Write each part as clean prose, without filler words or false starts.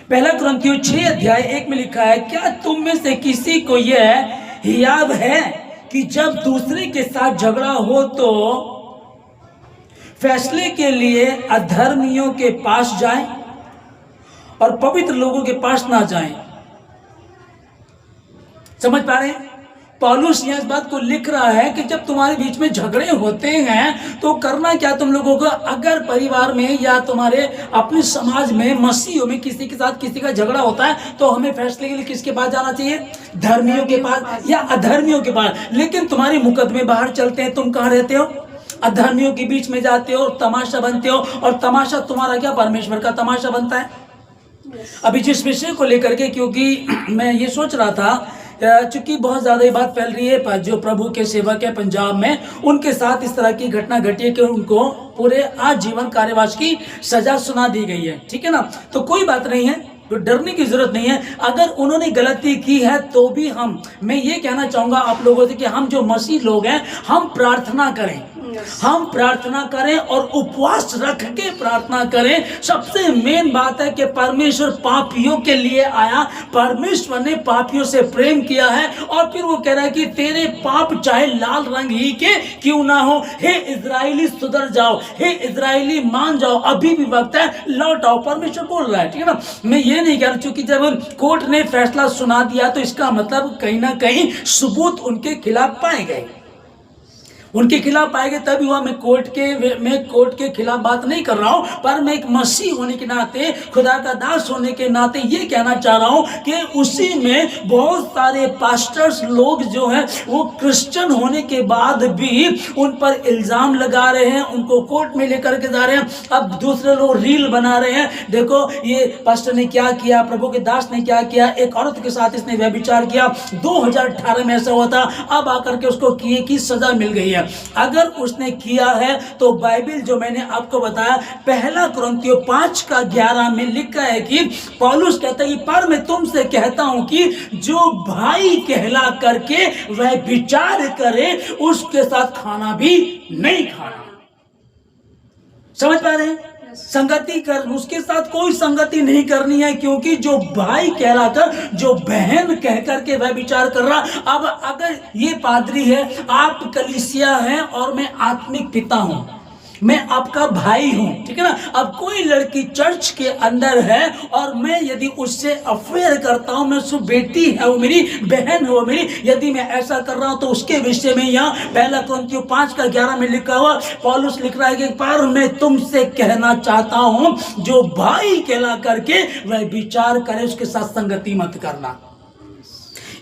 पहला कुरिन्थियों 6 अध्याय 1 में लिखा है, क्या तुम में से किसी को यह याद है कि जब दूसरे के साथ झगड़ा हो तो फैसले के लिए अधर्मियों के पास जाएं और पवित्र लोगों के पास ना जाएं। समझ पा रहे हैं? पौलुस यह बात को लिख रहा है कि जब तुम्हारे बीच में झगड़े होते हैं तो करना क्या तुम लोगों को। अगर परिवार में या तुम्हारे अपने समाज में मसीहों में किसी के साथ किसी का झगड़ा होता है तो हमें फैसले के लिए किसके पास जाना चाहिए? धर्मियों के पास या अधर्मियों के पास। लेकिन तुम्हारे मुकदमे बाहर चलते हैं, तुम कहाँ रहते हो? अधर्मियों के बीच में जाते हो, तमाशा बनते हो। और तमाशा तुम्हारा क्या? परमेश्वर का तमाशा बनता है। अभी जिस विषय को लेकर के, क्योंकि मैं ये सोच रहा था, चूंकि बहुत ज्यादा ये बात फैल रही है, जो प्रभु के सेवक है पंजाब में, उनके साथ इस तरह की घटना घटी है कि उनको पूरे आजीवन कारावास की सजा सुना दी गई है। ठीक है ना? तो कोई बात नहीं है, तो डरने की जरूरत नहीं है। अगर उन्होंने गलती की है तो भी मैं ये कहना चाहूंगा आप लोगों से कि हम जो मसीह लोग हैं, हम प्रार्थना करें। हम प्रार्थना करें और उपवास रख के प्रार्थना करें। सबसे मेन बात है कि परमेश्वर पापियों के लिए आया। परमेश्वर ने पापियों से प्रेम किया है और फिर वो कह रहा है कि तेरे पाप चाहे लाल रंग ही के क्यों ना हो, हे इजराइली सुधर जाओ, हे इजराइली मान जाओ, अभी भी वक्त है, लौट आओ। परमेश्वर बोल रहा है। ठीक है ना? मैं ये नहीं कह रहा, चूंकि जब कोर्ट ने फैसला सुना दिया तो इसका मतलब कहीं ना कहीं सबूत उनके खिलाफ पाए गए, उनके खिलाफ पाएंगे तभी हुआ। मैं कोर्ट के खिलाफ बात नहीं कर रहा हूं, पर मैं एक मसीह होने के नाते, खुदा का दास होने के नाते ये कहना चाह रहा हूं कि उसी में बहुत सारे पास्टर्स लोग जो हैं वो क्रिश्चियन होने के बाद भी उन पर इल्जाम लगा रहे हैं, उनको कोर्ट में लेकर के जा रहे हैं। अब दूसरे लोग रील बना रहे हैं, देखो ये पास्टर ने क्या किया, प्रभु के दास ने क्या किया, एक औरत के साथ इसने व्यभिचार किया, 2018 में ऐसा हुआ था, अब आकर के उसको किए की सजा मिल गई है। अगर उसने किया है तो बाइबल जो मैंने आपको बताया, पहला कुरिन्थियों 5:11 में लिखा है कि पौलुस कहता है, पर मैं तुमसे कहता हूं कि जो भाई कहला करके वह विचार करे, उसके साथ खाना भी नहीं खाना। समझ पा रहे हैं? संगति कर, उसके साथ कोई संगति नहीं करनी है, क्योंकि जो भाई कहलाकर, जो बहन कह करके वह विचार कर रहा। अब अगर ये पादरी है, आप कलीसिया हैं और मैं आत्मिक पिता हूं, मैं आपका भाई हूं, ठीक है ना? अब कोई लड़की चर्च के अंदर है और मैं यदि उससे अफेयर करता हूं, मैं उसकी बेटी है, वो मेरी बहन है, वो मेरी, यदि मैं ऐसा कर रहा हूं तो उसके विषय में यहाँ पहला कुरिन्थियों 5:11 में लिखा हुआ पौलुस लिख रहा है कि पर मैं तुमसे कहना चाहता हूं, जो भाई कहला करके वह विचार करे, उसके साथ संगति मत करना।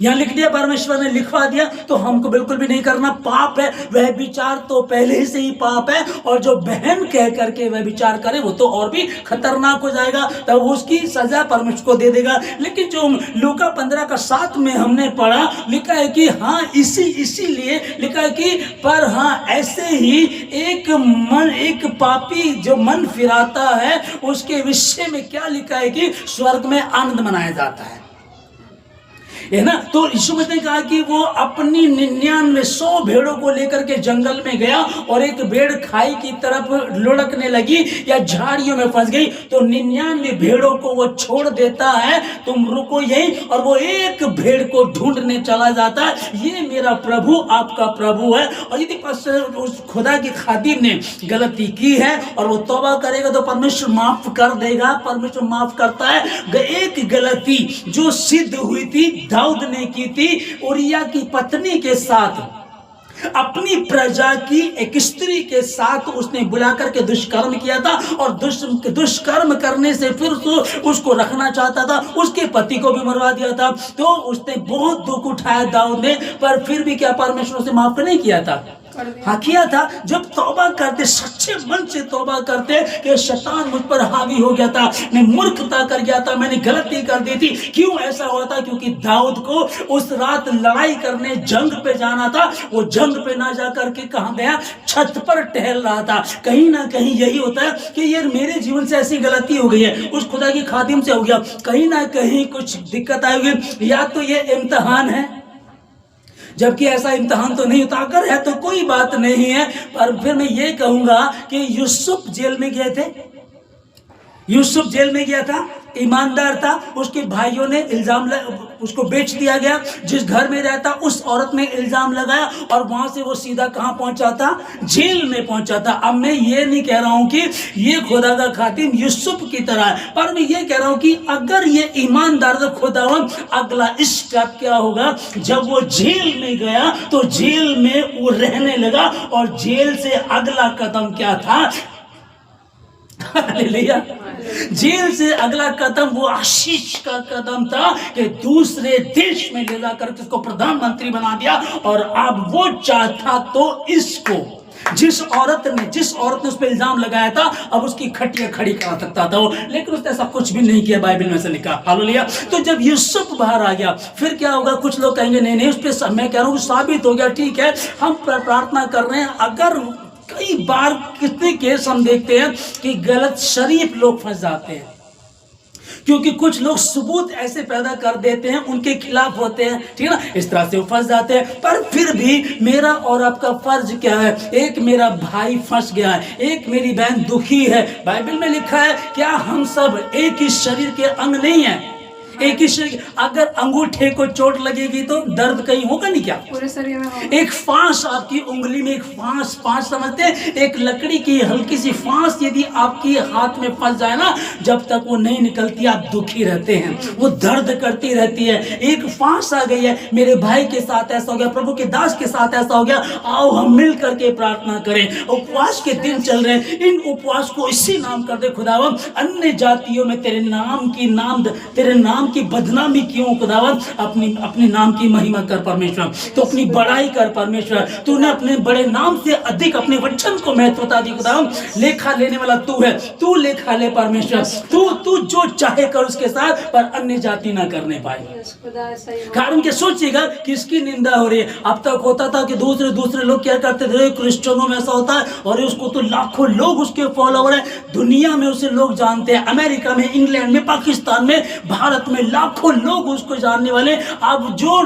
यहां लिख दिया, परमेश्वर ने लिखवा दिया, तो हमको बिल्कुल भी नहीं करना। पाप है, वह विचार तो पहले से ही पाप है, और जो बहन कह करके वह विचार करे वो तो और भी खतरनाक हो जाएगा, तब उसकी सजा परमेश्वर को दे देगा। लेकिन जो लूका 15:7 में हमने पढ़ा, लिखा है कि हाँ इसीलिए लिखा है कि पर हाँ ऐसे ही एक पापी जो मन फिराता है, उसके विषय में क्या लिखा है कि स्वर्ग में आनंद मनाया जाता है ना? तो यीशु मसीह ने कहा कि वो अपनी 99 भेड़ों को लेकर के जंगल में गया और एक भेड़ खाई की तरफ लुढ़कने लगी या झाड़ियों में फंस गई, तो 99 भेड़ों को वो छोड़ देता है, तुम रुको यही, और वो एक भेड़ को ढूंढने चला जाता है। ये मेरा प्रभु आपका प्रभु है। और यदि उस खुदा की खादिम ने गलती की है और वो तौबा करेगा तो परमेश्वर माफ कर देगा, परमेश्वर माफ करता है। एक गलती जो सिद्ध हुई थी, दाऊद ने की थी, उरिया की पत्नी के साथ, अपनी प्रजा की एक स्त्री के साथ उसने बुला करके दुष्कर्म किया था, और दुष्कर्म करने से फिर उसको रखना चाहता था, उसके पति को भी मरवा दिया था। तो उसने बहुत दुख उठाया दाऊद ने, पर फिर भी क्या परमेश्वर से माफ नहीं किया था? हाँ किया था। जब तौबा करते, सच्चे मन से तौबा करते कि शैतान मुझ पर हावी हो गया था, मैं मूर्खता कर गया था, मैंने गलती कर दी थी। क्यों ऐसा हुआ था? क्योंकि दाऊद को उस रात लड़ाई करने जंग पे जाना था, वो जंग पे ना जा करके कहां गया? छत पर टहल रहा था। कहीं ना कहीं यही होता है कि यार मेरे जीवन से ऐसी गलती हो गई है, उस खुदा की खादिम से हो गया, कहीं ना कहीं कुछ दिक्कत आई होगी, या तो ये इम्तिहान है, जबकि ऐसा इम्तिहान तो नहीं होता। अगर है तो कोई बात नहीं है, पर फिर मैं ये कहूंगा कि यूसुफ जेल में गए थे, यूसुफ जेल में गया था, ईमानदार था, उसके भाइयों ने उसको बेच दिया गया। जिस घर में रहता उस औरत ने इल्जाम लगाया और वहां से वो सीधा कहां पहुंचा था? जेल में पहुंचा था। अब मैं ये नहीं कह रहा हूं कि ये खुदा का खातिम यूसुफ की तरह है, पर मैं ये कह रहा हूं कि अगर ये ईमानदार तो खुदावन अगला स्टेप क्या होगा? जब वो जेल में गया तो जेल में वो रहने लगा और जेल से अगला कदम क्या था? हालेलुया। जेल से अगला कदम वो आशीष का कदम था कि दूसरे देश में ले जाकर उसको प्रधानमंत्री बना दिया। और अब वो चाहता तो इसको जिस औरत ने उस पर इल्जाम लगाया था, अब उसकी खटिया खड़ी करा सकता था वो, लेकिन उसने ऐसा कुछ भी नहीं किया। बाइबल में से लिखा। हालेलुया। तो जब यूसुफ बाहर आ गया फिर क्या होगा? कुछ लोग कहेंगे नहीं उस पर, मैं कह रहा हूँ साबित हो गया, ठीक है, हम प्रार्थना कर रहे हैं। अगर कई बार कितने केस हम देखते हैं कि गलत शरीफ लोग फंस जाते हैं, क्योंकि कुछ लोग सबूत ऐसे पैदा कर देते हैं उनके खिलाफ होते हैं, ठीक है ना, इस तरह से वो फंस जाते हैं। पर फिर भी मेरा और आपका फर्ज क्या है? एक मेरा भाई फंस गया है, एक मेरी बहन दुखी है। बाइबल में लिखा है क्या हम सब एक ही शरीर के अंग नहीं है? एक ही शरीर। अगर अंगूठे को चोट लगेगी तो दर्द कहीं होगा नहीं क्या? पूरे शरीर में। एक फांस आपकी उंगली में, एक फांस समझते हैं, एक लकड़ी की हल्की सी फांस यदि आपकी हाथ में फंस जाए ना, जब तक वो नहीं निकलती आप दुखी रहते हैं, वो दर्द करती रहती है। एक फांस आ गई है, मेरे भाई के साथ ऐसा हो गया, प्रभु के दास के साथ ऐसा हो गया। आओ हम मिल करके प्रार्थना करें। उपवास के दिन चल रहे हैं, इन उपवास को इसी नाम कर दे खुदावन, अन्य जातियों में तेरे नाम की बदनामी क्यों खुदावन? अपने नाम की महिमा कर परमेश्वर, तो अपनी बड़ाई कर परमेश्वर। तूने अपने बड़े नाम से अधिक अपने वचन को महत्वता दी खुदावन। लेखा लेने वाला तू है, तू लेखा ले परमेश्वर। तू जो चाहे कर उसके साथ, पर अन्य जाति ना करने पाए। कारण के सोचिएगा किसकी निंदा हो रही है। अब तक होता था कि दूसरे लोग क्या करते थे, क्रिश्चियनों में ऐसा होता है और उसको तो लाखों लोग उसके फॉलोवर हैं, दुनिया में उसे लोग जानते हैं, अमेरिका में, इंग्लैंड में, पाकिस्तान में, भारत में लाखों लोग उसको जानने वाले। अब जो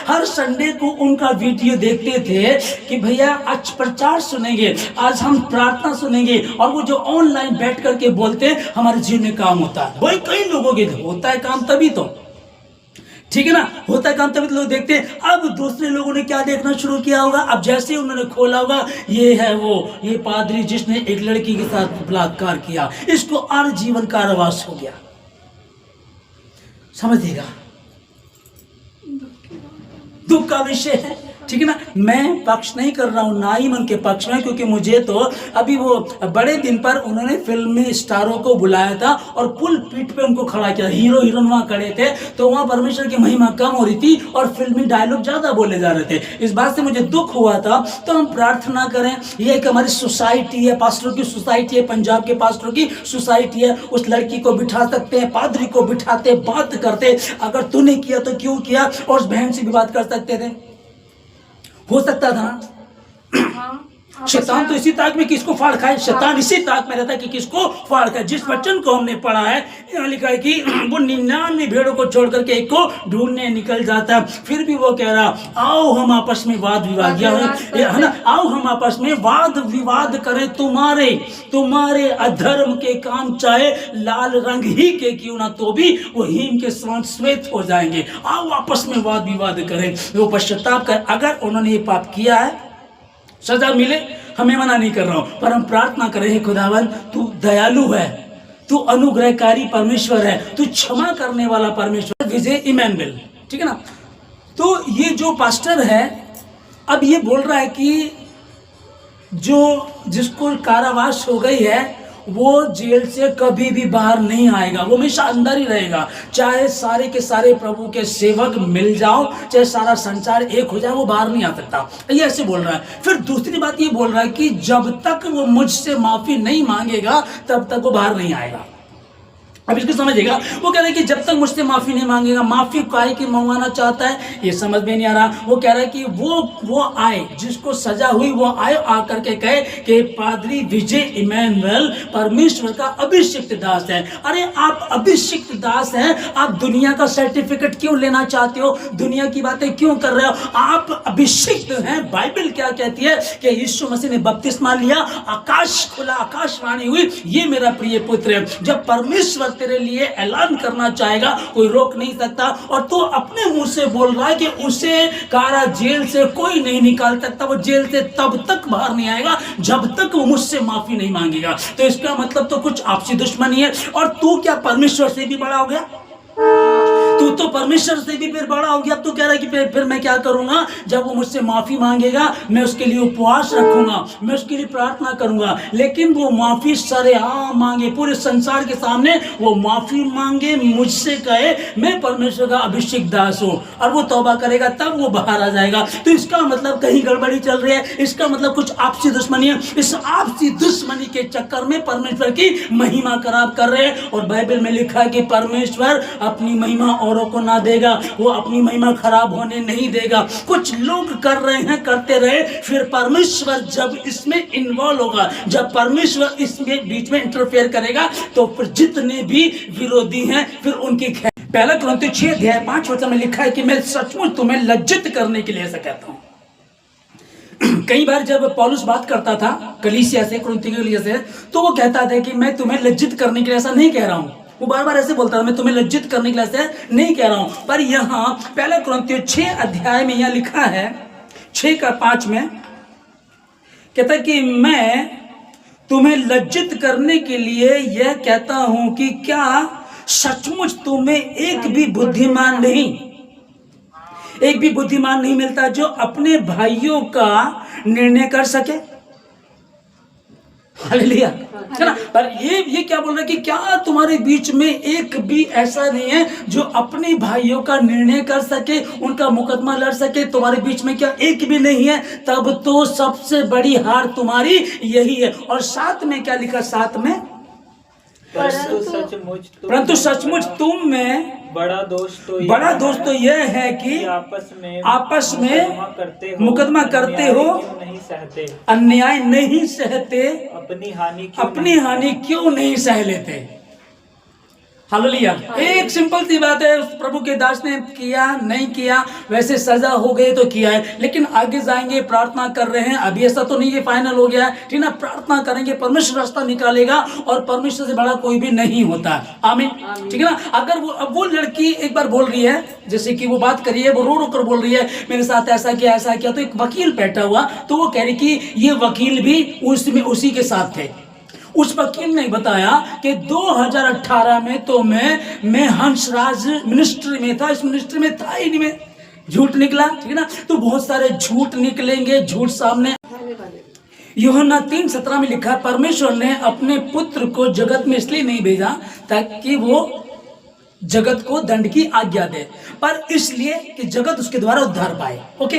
हर संडे को उनका वीडियो देखते थे कि भैया आज प्रचार सुनेंगे, आज हम प्रार्थना सुनेंगे, और वो जो ऑनलाइन बैठ करके बोलते हैं हमारे जीवन में काम होता है। वही कई लोगों के होता है काम तभी तो, ठीक है ना, होता है काम तभी तो लोग देखते हैं। अब दूसरे लोगों ने क्या देखना शुरू किया होगा? अब जैसे ही उन्होंने खोला होगा, ये है ये पादरी जिसने एक लड़की के साथ बलात्कार किया, इसको आजीवन कारावास हो गया। समझिएगा, दुख का विषय है, ठीक है ना। मैं पक्ष नहीं कर रहा हूं, ना ही मन के पक्ष में, क्योंकि मुझे तो अभी वो बड़े दिन पर उन्होंने फिल्मी स्टारों को बुलाया था और पुल पीठ पे उनको खड़ा किया, हीरो हीरोइन वहां खड़े थे, तो वहां परमेश्वर की महिमा कम हो रही थी और फिल्मी डायलॉग ज्यादा बोले जा रहे थे। इस बात से मुझे दुख हुआ था। तो हम प्रार्थना करें, ये एक हमारी सोसाइटी है, पास्टरों की सोसाइटी है, पंजाब के पास्टरों की सोसाइटी है। उस लड़की को बिठा सकते हैं, पादरी को बिठाते, बात करते, अगर तूने किया तो क्यों किया, और उस बहन से भी बात कर सकते थे, हो सकता था ना। शैतान तो इसी ताक में किसको फाड़ खाए, शैतान इसी ताक में रहता है कि किसको फाड़ खाए। जिस वचन को हमने पढ़ा है, यहाँ लिखा है कि वो 99 भेड़ों को छोड़ करके एक को ढूंढने निकल जाता है। फिर भी वो कह रहा, आओ हम आपस में वाद विवाद, है ना, आओ हम आपस में वाद विवाद करें, तुम्हारे अधर्म के काम चाहे लाल रंग ही के क्यों ना, तो भी वो हिम के समान श्वेत हो जाएंगे। आओ आपस में वाद विवाद करें, वो पश्चाताप कर। अगर उन्होंने ये पाप किया है, सजा मिले, हमें मना नहीं कर रहा हूं, पर हम प्रार्थना कर रहे हैं, खुदावन तू दयालु है, तू अनुग्रहकारी परमेश्वर है, तू क्षमा करने वाला परमेश्वर। विजय इमैनुएल, ठीक है ना। तो ये जो पास्टर है अब ये बोल रहा है कि जिसको कारावास हो गई है वो जेल से कभी भी बाहर नहीं आएगा, वो हमेशा अंदर ही रहेगा। चाहे सारे के सारे प्रभु के सेवक मिल जाओ, चाहे सारा संसार एक हो जाए, वो बाहर नहीं आ सकता। ये ऐसे बोल रहा है। फिर दूसरी बात ये बोल रहा है कि जब तक वो मुझसे माफी नहीं मांगेगा तब तक वो बाहर नहीं आएगा। अब इसको समझिएगा, वो कह रहा है कि जब तक मुझसे माफी नहीं मांगेगा, माफी काहे की मंगवाना चाहता है ये समझ में नहीं आ रहा। वो कह रहा है कि वो आए, जिसको सजा हुई वो आए, आकर के कहे कि पादरी विजय इमैनुअल परमेश्वर का अभिषिक्त दास है। अरे आप अभिषिक्त दास हैं, आप दुनिया का सर्टिफिकेट क्यों लेना चाहते हो, दुनिया की बातें क्यों कर रहे हो, आप अभिषिक्त हैं। बाइबल क्या कहती है कि यीशु मसीह ने बपतिस्मा लिया, आकाश खुला, आकाशवाणी हुई, ये मेरा प्रिय पुत्र है। जब परमेश्वर तेरे लिए ऐलान करना चाहेगा कोई रोक नहीं सकता, और तू अपने मुंह से बोल रहा है कि उसे कारा जेल से कोई नहीं निकाल सकता, वो जेल से तब तक बाहर नहीं आएगा जब तक वो मुझसे माफी नहीं मांगेगा। तो इसका मतलब तो कुछ आपसी दुश्मनी है। और तू क्या परमेश्वर से भी बड़ा हो गया? तू तो परमेश्वर से भी फिर बड़ा हो गया। तू कह रहा है कि फिर मैं क्या करूंगा, जब वो मुझसे माफी मांगेगा मैं उसके लिए उपवास रखूंगा, मैं उसके लिए प्रार्थना करूंगा, लेकिन वो माफी सरेआम मांगे, पूरे संसार के सामने वो माफी मांगे, मुझसे कहे मैं परमेश्वर का अभिषेक दास हूं, और वो तौबा करेगा तब वो बाहर आ जाएगा। तो इसका मतलब कहीं गड़बड़ी चल रही है, इसका मतलब कुछ आपसी दुश्मनी है। इस आपसी दुश्मनी के चक्कर में परमेश्वर की महिमा खराब कर रहे हैं। और बाइबल में लिखा है कि परमेश्वर अपनी महिमा औरों को ना देगा, वो अपनी महिमा खराब होने नहीं देगा। कुछ लोग कर रहे हैं, करते रहे, फिर परमेश्वर जब इसमें इन्वॉल्व होगा, जब परमेश्वर इसमें बीच में इंटरफेयर करेगा, तो फिर जितने भी विरोधी हैं फिर उनकी पहला कुरिन्थियों 6:5 में लिखा है कि मैं सचमुच तुम्हें लज्जित करने के लिए ऐसा कहता हूं। कई बार जब पौलुस बात करता था कलीसिया से, कुरिन्थियों के लिए से, तो वो कहता था कि मैं तुम्हें लज्जित करने के लिए ऐसा नहीं कह रहा हूं। वो बार बार ऐसे बोलता था, मैं तुम्हें लज्जित करने के लिए ऐसे नहीं कह रहा हूं। पर यहाँ पहला कुरिन्थियों 6 में यह लिखा है 6:5 में कहता है कि मैं तुम्हें लज्जित करने के लिए यह कहता हूं कि क्या सचमुच तुम्हें एक भी बुद्धिमान नहीं मिलता जो अपने भाइयों का निर्णय कर सके। हालेलुया, है ना। पर ये क्या बोल रहा है कि क्या तुम्हारे बीच में एक भी ऐसा नहीं है जो अपने भाइयों का निर्णय कर सके, उनका मुकदमा लड़ सके? तुम्हारे बीच में क्या एक भी नहीं है? तब तो सबसे बड़ी हार तुम्हारी यही है। और साथ में क्या लिखा, साथ में परंतु सचमुच तुम में बड़ा दोष तो यह है कि आपस में मुकदमा करते हो, अन्याय नहीं सहते, अपनी हानि क्यों नहीं सह लेते। हालेलुया। एक सिंपल सी बात है, प्रभु के दास ने किया नहीं किया, वैसे सजा हो गई तो किया है, लेकिन आगे जाएंगे, प्रार्थना कर रहे हैं। अभी ऐसा तो नहीं है फाइनल हो गया है, ठीक ना। प्रार्थना करेंगे, परमेश्वर रास्ता निकालेगा, और परमेश्वर से बड़ा कोई भी नहीं होता। आमीन, ठीक है ना। अगर वो लड़की एक बार बोल रही है, जैसे कि वो बात करी है, वो रो रो कर बोल रही है मेरे साथ ऐसा किया, तो एक वकील बैठा हुआ, तो वो कह रही कि ये वकील भी उसी के साथ थे। उस वकील ने बताया कि 2018 में तो मैं हंसराज मिनिस्ट्री में था, इस मिनिस्ट्री में था ही नहीं, मैं झूठ निकला, ठीक है ना। तो बहुत सारे झूठ निकलेंगे, झूठ सामने। यूहन्ना 3:17 में लिखा, परमेश्वर ने अपने पुत्र को जगत में इसलिए नहीं भेजा ताकि वो जगत को दंड की आज्ञा दे, पर इसलिए कि जगत उसके द्वारा उद्धार पाए। ओके,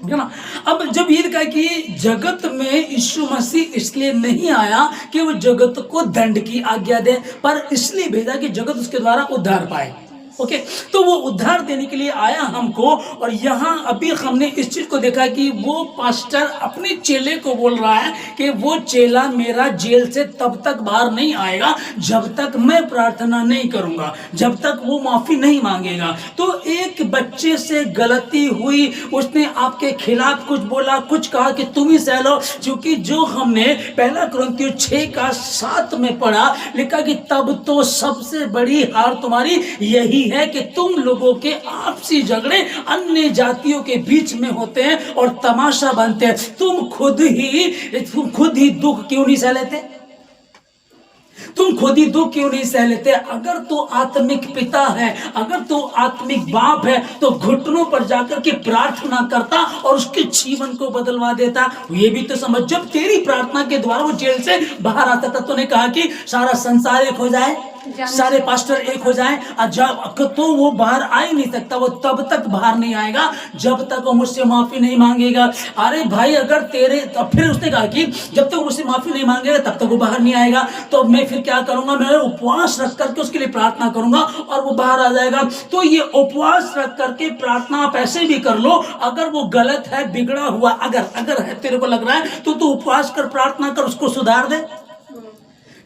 है ना। अब जब ये लिखा कि जगत में यीशु मसीह इसलिए नहीं आया कि वो जगत को दंड की आज्ञा दे, पर इसलिए भेजा कि जगत उसके द्वारा उद्धार पाए। ओके, तो वो उद्धार देने के लिए आया हमको। और यहाँ अभी हमने इस चीज को देखा कि वो पास्टर अपने चेले को बोल रहा है कि वो चेला मेरा जेल से तब तक बाहर नहीं आएगा जब तक मैं प्रार्थना नहीं करूंगा, जब तक वो माफी नहीं मांगेगा। तो एक बच्चे से गलती हुई, उसने आपके खिलाफ कुछ बोला, कुछ कहा कि तुम ही सह लो, क्योंकि जो हमने पहला कुरिन्थियों 6:7 में पढ़ा, लिखा कि तब तो सबसे बड़ी हार तुम्हारी यही है कि तुम लोगों के आपसी झगड़े अन्य जातियों के बीच में होते हैं और तमाशा बनते हैं। तुम खुद ही दुख क्यों नहीं सह लेते? तुम खुद ही दुख क्यों नहीं सह लेते? अगर तो आत्मिक पिता है, अगर तो आत्मिक बाप है, तो घुटनों पर जाकर के प्रार्थना करता और उसके जीवन को बदलवा देता। ये भी तो समझ, जब तेरी प्रार्थना के द्वारा वो जेल से बाहर आता था, तूने कहा कि सारा संसार एक हो जाए, सारे पास्टर एक हो जाएं, और जब तो वो बाहर आ ही नहीं सकता, वो तब तक बाहर नहीं आएगा जब तक वो मुझसे माफी नहीं मांगेगा। अरे भाई, अगर तेरे, तो फिर उसने कहा कि जब तक मुझसे माफी नहीं मांगेगा तब तक वो बाहर नहीं आएगा। तो मैं फिर क्या करूंगा, मैं उपवास रख करके उसके लिए प्रार्थना करूंगा और वो बाहर आ जाएगा। तो ये उपवास रख करके प्रार्थना आप ऐसे भी कर लो, अगर वो गलत है, बिगड़ा हुआ अगर है, तेरे को लग रहा है, तो तू उपवास कर, प्रार्थना कर, उसको सुधार दे।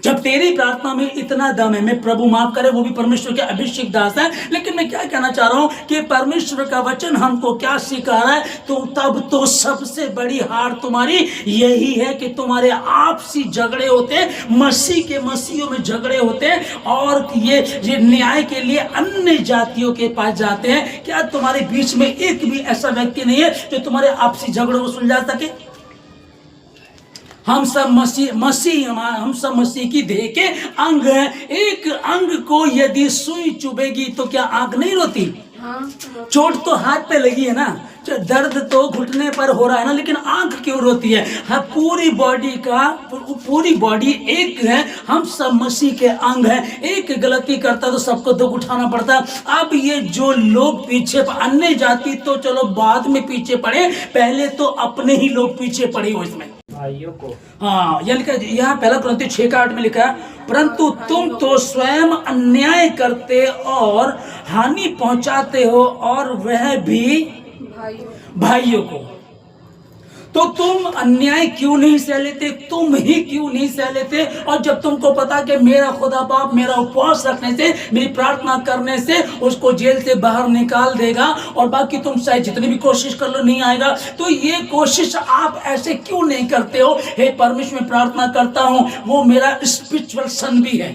जब तेरी प्रार्थना में इतना दम है, मैं प्रभु माफ करे, वो भी परमेश्वर के अभिषेक दास है, लेकिन मैं क्या कहना चाह रहा हूं कि परमेश्वर का वचन हमको क्या सिखा रहा है, तो तब तो सबसे बड़ी हार तुम्हारी यही है कि तुम्हारे आपसी झगड़े होते, मसीहियों में झगड़े होते, और ये न्याय के लिए अन्य जातियों के पास जाते हैं। क्या तुम्हारे बीच में एक भी ऐसा व्यक्ति नहीं है जो तुम्हारे आपसी झगड़ों को सुलझा सके? हम सब मसीह की देह के अंग हैं। एक अंग को यदि सुई चुभेगी तो क्या आंख नहीं रोती? चोट तो हाथ पे लगी है ना, दर्द तो घुटने पर हो रहा है ना, लेकिन आंख क्यों रोती है? हाँ, पूरी बॉडी एक है, हम सब मसीह के अंग हैं। एक गलती करता तो सबको दुख उठाना पड़ता। अब ये जो लोग पीछे, अन्य जाति तो चलो बाद में पीछे पड़े, पहले तो अपने ही लोग पीछे पड़े हो इसमें भाइयों को। हाँ, यहाँ 1 कुरिन्थियों 6:8 में लिखा है, परंतु तुम तो स्वयं अन्याय करते और हानि पहुंचाते हो, और वह भी भाइयों को। तो तुम अन्याय क्यों नहीं सह लेते? तुम ही क्यों नहीं सह लेते? और जब तुमको पता कि मेरा खुदा बाप मेरा उपवास रखने से, मेरी प्रार्थना करने से उसको जेल से बाहर निकाल देगा, और बाकी तुम चाहे जितनी भी कोशिश कर लो नहीं आएगा, तो ये कोशिश आप ऐसे क्यों नहीं करते हो? हे परमेश्वर, मैं प्रार्थना करता हूं, वो मेरा स्पिरिचुअल सन भी है।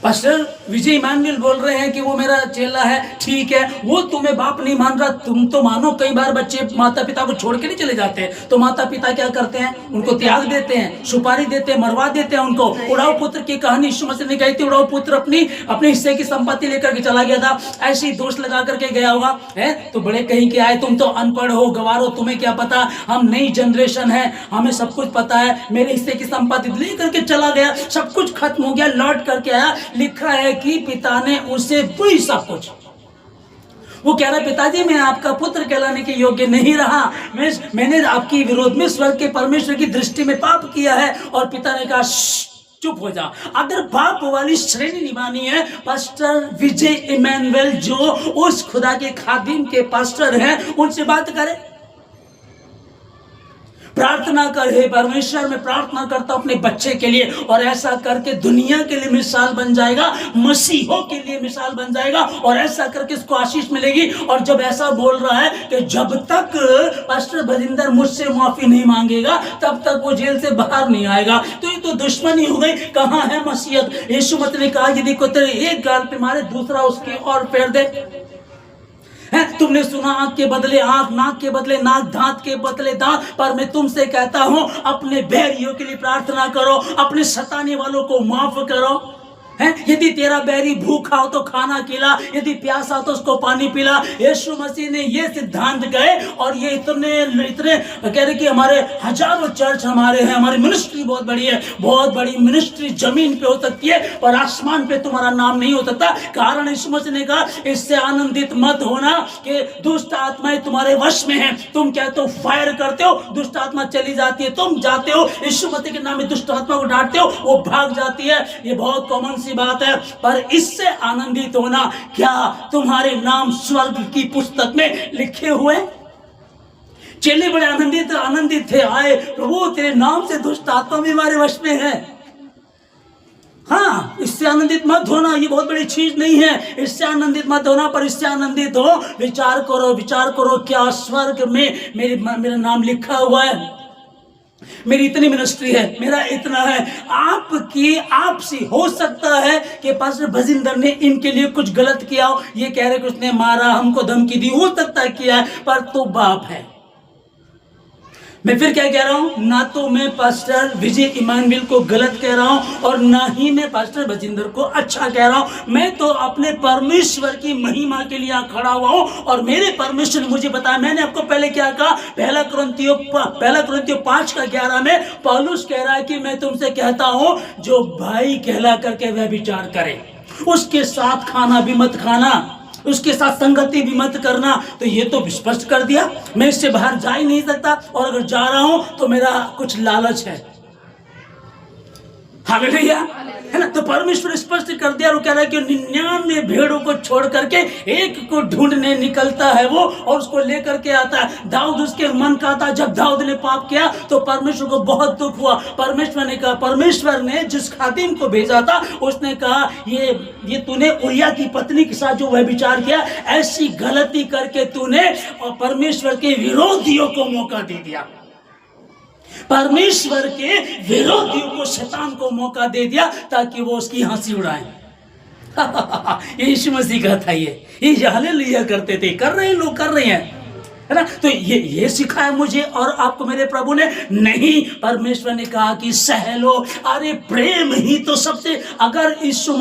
पास्टर विजय इमानुएल बोल रहे हैं कि वो मेरा चेला है, ठीक है, वो तुम्हें बाप नहीं मान रहा, तुम तो मानो। कई बार बच्चे माता पिता को छोड़ के नहीं चले जाते, तो माता पिता क्या करते हैं? उनको त्याग देते हैं, सुपारी देते हैं, मरवा देते हैं उनको। उड़ाऊ पुत्र की कहानी यीशु मसीह ने कही थी, उड़ाऊ पुत्र अपने हिस्से की संपत्ति लेकर के चला गया था, ऐसे ही दोष लगा करके गया होगा, है तो बड़े कहीं के आए, तुम तो अनपढ़ हो, गवार हो, तुम्हें क्या पता, हम नई जनरेशन है, हमें सब कुछ पता है, मेरे हिस्से की संपत्ति लेकर के चला गया, सब कुछ खत्म हो गया, लौट करके आया, लिखा है कि पिता ने उसे पूरी सब कुछ, वो कह रहा है, पिताजी मैं आपका पुत्र कहलाने के योग्य नहीं रहा, मैंने आपकी विरोध में स्वर्ग के परमेश्वर की दृष्टि में पाप किया है। और पिता ने कहा, चुप हो जा। अगर बाप वाली श्रेणी निभानी है, पास्टर विजय इमानुएल जो उस खुदा के खादिम के पास्टर हैं, उनसे बात करें, प्रार्थना कर, हे परमेश्वर मैं प्रार्थना करता हूं अपने बच्चे के लिए, और ऐसा करके दुनिया के लिए मिसाल बन जाएगा, मसीहों के लिए मिसाल बन जाएगा, और ऐसा करके इसको आशीष मिलेगी। और जब ऐसा बोल रहा है कि जब तक पास्टर भजिंदर मुझसे माफी नहीं मांगेगा तब तक वो जेल से बाहर नहीं आएगा, तो ये तो दुश्मनी हो गई। कहां है मसीहत? यीशु मसीह ने कहा, यदि कोई तेरे एक गाल पे मारे दूसरा उसकी और फेर दे। है, तुमने सुना आंख के बदले आंख, नाक के बदले नाक, दांत के बदले दांत, पर मैं तुमसे कहता हूं, अपने बैरियों के लिए प्रार्थना करो, अपने सताने वालों को माफ करो। है, यदि तेरा बैरी भूखा हो तो खाना खिला, यदि प्यासा हो तो उसको पानी पिला। यीशु मसीह ने ये सिद्धांत गए, और ये इतने कह रहे कि हमारे हजारों चर्च हमारे हैं, हमारी मिनिस्ट्री बहुत बड़ी है, बहुत बड़ी मिनिस्ट्री जमीन पे हो सकती है पर आसमान पे तुम्हारा नाम नहीं हो सकता। कारण यीशु मसीह ने कहा, इससे आनंदित मत होना कि दुष्ट आत्माएं तुम्हारे वश में हैं। तुम कहते हो फायर करते हो, दुष्ट आत्मा चली जाती है, तुम जाते हो यीशु मसीह के नाम में दुष्ट आत्मा को डांटते हो, वो भाग जाती है। ये बहुत कॉमन सी बात है, पर इससे आनंदित होना, क्या तुम्हारे नाम स्वर्ग की पुस्तक में लिखे हुए? चेले बड़े आनंदित थे, आए प्रभु तेरे नाम से दुष्ट आत्मा भी हमारे वश में है। हाँ, इससे आनंदित मत होना, ये बहुत बड़ी चीज नहीं है, इससे आनंदित मत होना, पर इससे आनंदित हो, विचार करो क्या स्वर्ग में मेरा नाम लिखा हुआ है, मेरी इतनी मिनिस्ट्री है, मेरा इतना है। आपसी हो सकता है कि पास्टर भजिंदर ने इनके लिए कुछ गलत किया हो, ये कह रहे कि उसने मारा, हमको धमकी दी, हो सकता है किया है, पर तो बाप है। मैं फिर क्या कह रहा हूं, ना तो मैं पास्टर विजय इमानुएल को गलत कह रहा हूं और ना ही मैं पास्टर बजिंदर को अच्छा कह रहा हूं। मैं तो अपने परमेश्वर की महिमा के लिए खड़ा हुआ हूं और मेरे परमेश्वर ने मुझे बताया। मैंने आपको पहले क्या कहा, पहला कुरिन्थियों 5:11 में पौलुस कह रहा है कि मैं तुमसे कहता हूं, जो भाई कहला करके वह विचार करे, उसके साथ खाना भी मत खाना, उसके साथ संगति भी मत करना। तो ये तो स्पष्ट कर दिया, मैं इससे बाहर जा ही नहीं सकता, और अगर जा रहा हूं तो मेरा कुछ लालच है। हालेलुया, है ना। तो परमेश्वर स्पष्ट कर दिया, और कह रहा है कि 99 भेड़ों को छोड़ करके एक को ढूंढने निकलता है वो, और उसको लेकर के आता है। दाऊद उसके मन का था। जब दाऊद ने पाप किया तो परमेश्वर को बहुत दुख हुआ। परमेश्वर ने कहा, परमेश्वर ने जिस खादिम को भेजा था उसने कहा, ये तूने उरिया की पत्नी के साथ जो वह विचार किया, ऐसी गलती करके तूने और परमेश्वर के विरोधियों को मौका दे दिया। परमेश्वर के विरोधियों को, शैतान को मौका दे दिया ताकि वो उसकी हंसी उड़ाए। यीशु मसीह का था ये हालेलुया करते थे, कर रहे हैं लोग, कर रहे हैं, है ना। तो ये सिखाया मुझे और आपको मेरे प्रभु ने नहीं। परमेश्वर ने कहा कि सह लो। अरे प्रेम ही तो सबसे, अगर यीशु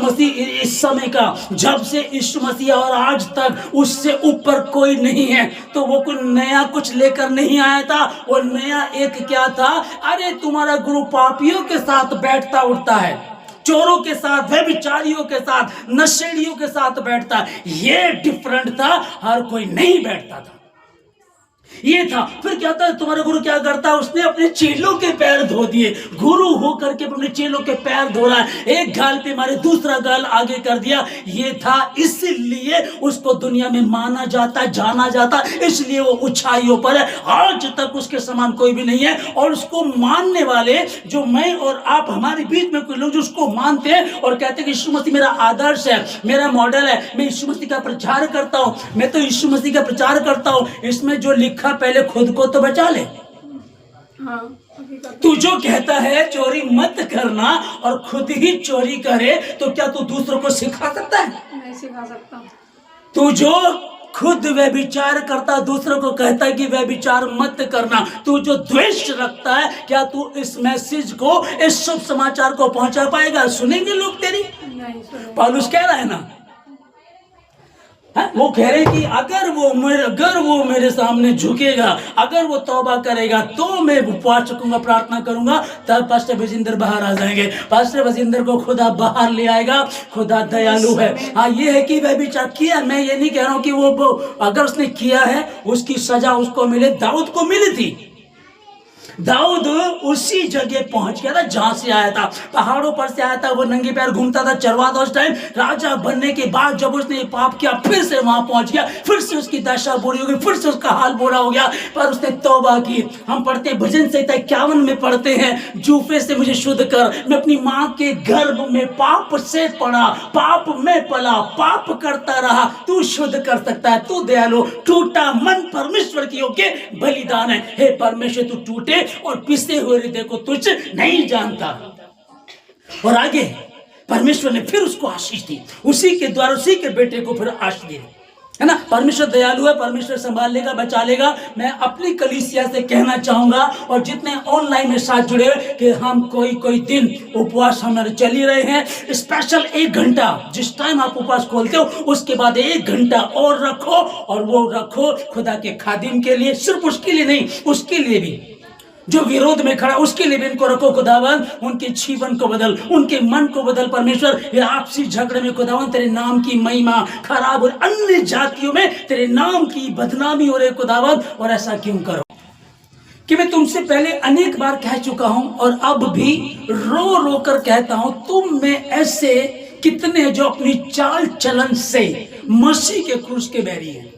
मसीह इस समय का, जब से यीशु मसीह और आज तक उससे ऊपर कोई नहीं है, तो वो कोई नया कुछ लेकर नहीं आया था। वो नया एक क्या था, अरे तुम्हारा गुरु पापियों के साथ बैठता उठता है, चोरों के साथ, व्यभिचारियों के साथ, नशेड़ियों के साथ बैठता है। ये डिफरेंट था, हर कोई नहीं बैठता था, ये था। फिर क्या था, तुम्हारा गुरु क्या करता है, उसने अपने चेलों के पैर धो दिए। गुरु होकर के अपने चेलों के पैर धो रहा है, एक गाल पे मारे, दूसरा गाल आगे कर दिया। ये था, इसलिए उसको दुनिया में माना जाता, जाना जाता, इसलिए वो ऊंचाइयों पर है। आज तक उसके समान कोई भी नहीं है। और उसको मानने वाले, जो मैं और आप, हमारे बीच में कोई लोग जो उसको मानते हैं और कहते हैं कि यीशु मसीह मेरा आदर्श है, मेरा मॉडल है, मैं यीशु मसीह का प्रचार करता हूं, मैं तो यीशु मसीह का प्रचार करता हूं। इसमें जो लिखा, पहले खुद को तो बचा ले। तू जो कहता है चोरी मत करना और खुद ही चोरी करे, तो क्या तू दूसरों को सिखा सकता है? नहीं सिखा सकता। तू जो खुद व्यभिचार करता, दूसरों को कहता है कि व्यभिचार मत करना, तू जो द्वेष रखता है, क्या तू इस मैसेज को, इस शुभ समाचार को पहुंचा पाएगा? सुनेंगे लोग तेरी? नहीं सुनेंगे। पौलुस कह रहा है ना, वो कह रहे हैं कि अगर वो मेरे सामने झुकेगा, अगर वो तौबा करेगा, तो मैं उपवास रखूंगा, प्रार्थना करूंगा, तब पास्टर बजिंदर बाहर आ जाएंगे। पास्टर बजिंदर को खुदा बाहर ले आएगा। खुदा दयालु है। हाँ, ये है कि वह विचार किया, मैं ये नहीं कह रहा हूं कि वो अगर उसने किया है उसकी सजा उसको मिले। दाऊद को मिली थी। दाऊद उसी जगह पहुंच गया था जहां से आया था, पहाड़ों पर से आया था, वो नंगे पैर घूमता था, चरवा था उस टाइम। राजा बनने के बाद जब उसने पाप किया, फिर से वहां पहुंच गया, फिर से उसकी दशा बुरी हो गई, फिर से उसका हाल बुरा हो गया, पर उसने तौबा की। हम पढ़ते हैं, भजन संहिता 51 में पढ़ते हैं, जूफे से मुझे शुद्ध कर, मैं अपनी मां के गर्भ में पाप से पड़ा, पाप में पला, पाप करता रहा, तू शुद्ध कर सकता है, तू दयालु। टूटा मन परमेश्वर की योग्य बलिदान है। हे परमेश्वर, तू टूटे और पिसे हुए हृदय को तुझ नहीं जानता। और आगे परमेश्वर ने फिर उसको आशीष दी, उसी के द्वारा उसी के बेटे को फिर आशीष दी, है ना। परमेश्वर दयालु है, परमेश्वर संभाल लेगा, बचा लेगा। मैं अपनी कलीसिया से कहना चाहूंगा, और जितने ऑनलाइन में साथ जुड़े हुए, कि हम कोई दिन उपवास हमारे चल ही रहे हैं। स्पेशल 1 घंटा, जिस टाइम आप उपवास खोलते हो उसके बाद 1 घंटा और रखो, और वो रखो खुदा के खादिम के लिए। सिर्फ उसके लिए नहीं, उसके लिए भी जो विरोध में खड़ा, उसके लिए भी इनको रखो। खुदावन उनके जीवन को बदल, उनके मन को बदल। परमेश्वर, ये आपसी झगड़े में खुदावन तेरे नाम की महिमा खराब, और अन्य जातियों में तेरे नाम की बदनामी हो रही खुदावन, और ऐसा क्यों करो? कि मैं तुमसे पहले अनेक बार कह चुका हूं और अब भी रो रो कर कहता हूं, तुम में ऐसे कितने जो अपनी चाल चलन से मसीह के क्रूस के बैरी हैं।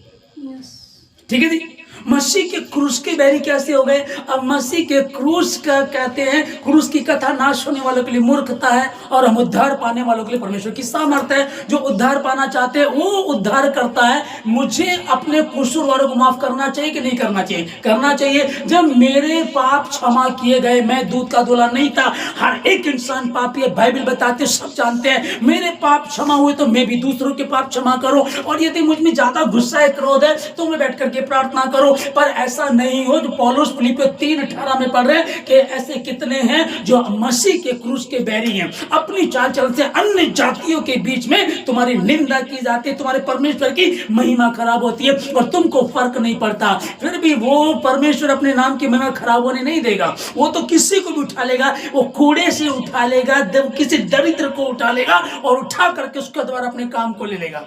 ठीक है जी, मसीह के क्रूस के बैरी कैसे हो गए? अब मसीह के क्रूस का कहते हैं, क्रूस की कथा नाश होने वालों के लिए मूर्खता है, और हम उद्धार पाने वालों के लिए परमेश्वर की सामर्थ्य है। जो उद्धार पाना चाहते हैं वो उद्धार करता है। मुझे अपने कसूरवारों को माफ करना चाहिए कि नहीं करना चाहिए? करना चाहिए। जब मेरे पाप क्षमा किए गए, मैं दूध का दूल्हा नहीं था, हर एक इंसान पापी है, बाइबल बताते, सब जानते हैं। मेरे पाप क्षमा हुए तो मैं भी दूसरों के पाप क्षमा करूं। और यदि मुझ में ज्यादा गुस्सा है, क्रोध है, तो मैं बैठ करके प्रार्थना करूं। पर ऐसा नहीं हो जो पौलुस फिलिपियों 3:18 में पढ़ रहे हैं कि ऐसे कितने हैं जो मसीह के क्रूस के बैरी हैं, अपनी चाल चलन से अन्य जातियों के बीच में तुम्हारी निंदा की जाती है, तुम्हारे परमेश्वर की महिमा खराब होती है और तुमको फर्क नहीं पड़ता। फिर भी वो परमेश्वर अपने नाम की महिमा खराब होने नहीं देगा, वो तो किसी को भी उठा लेगा, वो कूड़े से उठा लेगा, किसी दरिद्र को उठा लेगा और उठा करके उसके द्वारा अपने काम को ले लेगा।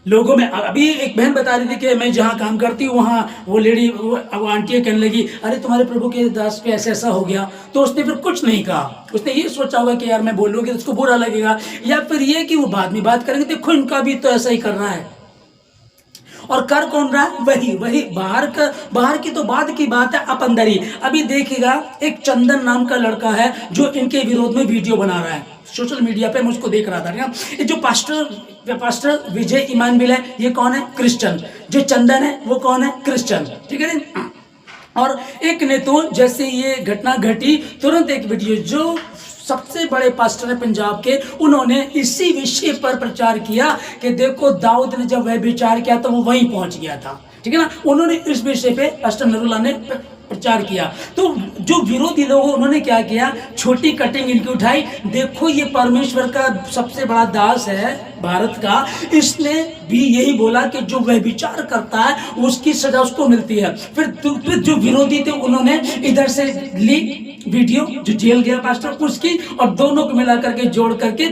लोगों में अभी एक बहन बता रही थी कि मैं जहाँ काम करती हूँ वहाँ वो लेडी वो आंटी कहने लगी, अरे तुम्हारे प्रभु के दास पे ऐसा ऐसा हो गया। तो उसने फिर कुछ नहीं कहा, उसने ये सोचा होगा कि यार मैं बोलूँगी तो उसको बुरा लगेगा, या फिर ये कि वो बाद में बात करेंगे, देखो इनका भी तो ऐसा ही कर रहा है। और कर कौन रहा है? वही बाहर की तो बाद की बात है, आप अंदर ही। अभी देखिएगा एक चंदन नाम का लड़का है जो इनके विरोध में वीडियो बना रहा है सोशल मीडिया पे, मुझको देख रहा था ना। ये जो पास्टर विजय इमानुएल है, ये कौन है? क्रिश्चियन। जो चंदन है वो कौन है? क्रिश्चियन, ठीक है ना। और एक ने तो जैसे ये घटना घटी तुरंत एक वीडियो, जो सबसे बड़े पास्टर है पंजाब के, उन्होंने इसी विषय पर प्रचार किया कि देखो दाऊद ने जब वह विचार किया तो वो वहीं पहुंच गया था, ठीक है ना। उन्होंने इस विषय पे पास्टर नरूला ने प्रचार किया। तो जो विरोधी लोग उन्होंने क्या किया, छोटी कटिंग इनकी उठाई, देखो ये परमेश्वर का सबसे बड़ा दास है भारत का, इसने भी यही बोला कि जो वह विचार करता है उसकी सजा उसको मिलती है। फिर जो विरोधी थे उन्होंने इधर से ली वीडियो, जो जेल गया पास्टर उसकी, और दोनों को मिला करके जोड़ करके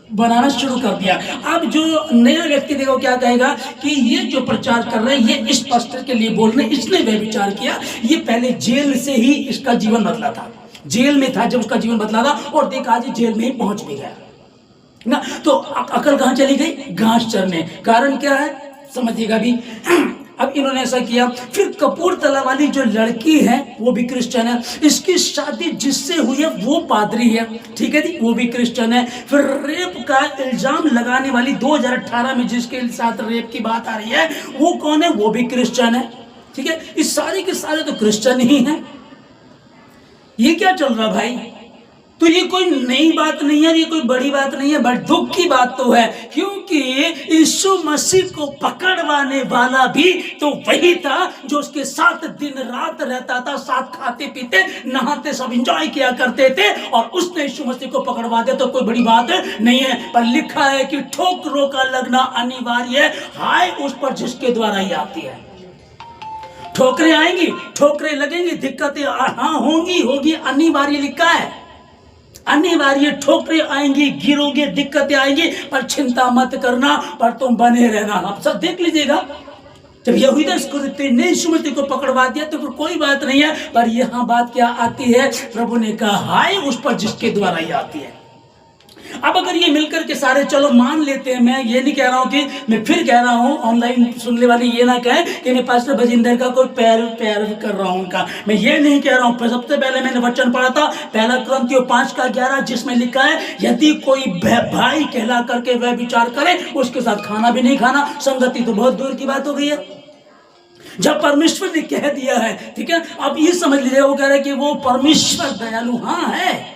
बनाना शुरू कर दिया। अब जो नया व्यक्ति देखो क्या कहेगा कि ये जो प्रचार कर रहे हैं ये इस पास्टर के लिए बोल रहे हैं, इसने वह विचार किया, ये पहले जेल से ही इसका जीवन बदला था, जेल में था जब उसका जीवन बदला था, और देखा आज जेल में ही पहुंच भी गया ना। तो अकल कहां चली गई? घास चरने। कारण क्या है समझिएगा अभी। अब इन्होंने ऐसा किया। फिर कपूरथला वाली जो लड़की है वो भी क्रिश्चियन है, इसकी शादी जिससे हुई है वो पादरी है, ठीक है जी, वो भी क्रिश्चियन है। फिर रेप का इल्जाम लगाने वाली 2018 में जिसके साथ रेप की बात आ रही है वो कौन है? वो भी क्रिश्चियन है, ठीक है। इस सारे के सारे तो क्रिश्चियन ही हैं। ये क्या चल रहा भाई? तो ये कोई नई बात नहीं है, ये कोई बड़ी बात नहीं है, बट दुख की बात तो है, क्योंकि यीशु मसीह को पकड़वाने वाला भी तो वही था जो उसके साथ दिन रात रहता था, साथ खाते पीते नहाते सब एंजॉय किया करते थे, और उसने यीशु मसीह को पकड़वा दिया तो कोई बड़ी बात नहीं है। पर लिखा है कि ठोकरों का लगना अनिवार्य है, हाय उस पर जिसके द्वारा ही आती है। ठोकरें आएंगी, ठोकरें लगेंगी, दिक्कतें हाँ होगी, अनिवार्य लिखा है, अनिवार्य ठोकरें आएंगी, गिरोगे, दिक्कतें आएंगी, पर चिंता मत करना, पर तुम बने रहना। आप सब देख लीजिएगा, जब यहूदा ने यीशु मसीह को पकड़वा दिया तो फिर कोई बात नहीं है, पर यहां बात क्या आती है? प्रभु ने कहा हाय उस पर जिसके द्वारा ही आती है। अब अगर ये मिलकर के सारे चलो मान लेते हैं, मैं ये नहीं कह रहा हूं कि, मैं फिर कह रहा हूं ऑनलाइन सुनने वाले ये ना कहे कि मैं पास्टर भजिंदर का कोई पैर कर रहा हूं उनका, मैं ये नहीं कह रहा हूं। सबसे पहले मैंने वचन पढ़ा था 1 कुरिन्थियों 5:11, जिसमें लिखा है यदि कोई भाई कहला करके वह विचार करे उसके साथ खाना भी नहीं खाना। संगति तो बहुत दूर की बात हो गई है, जब परमेश्वर ने कह दिया है, ठीक है। अब ये समझ लीजिए वो कह रहे कि वो परमेश्वर दयालु हाँ है,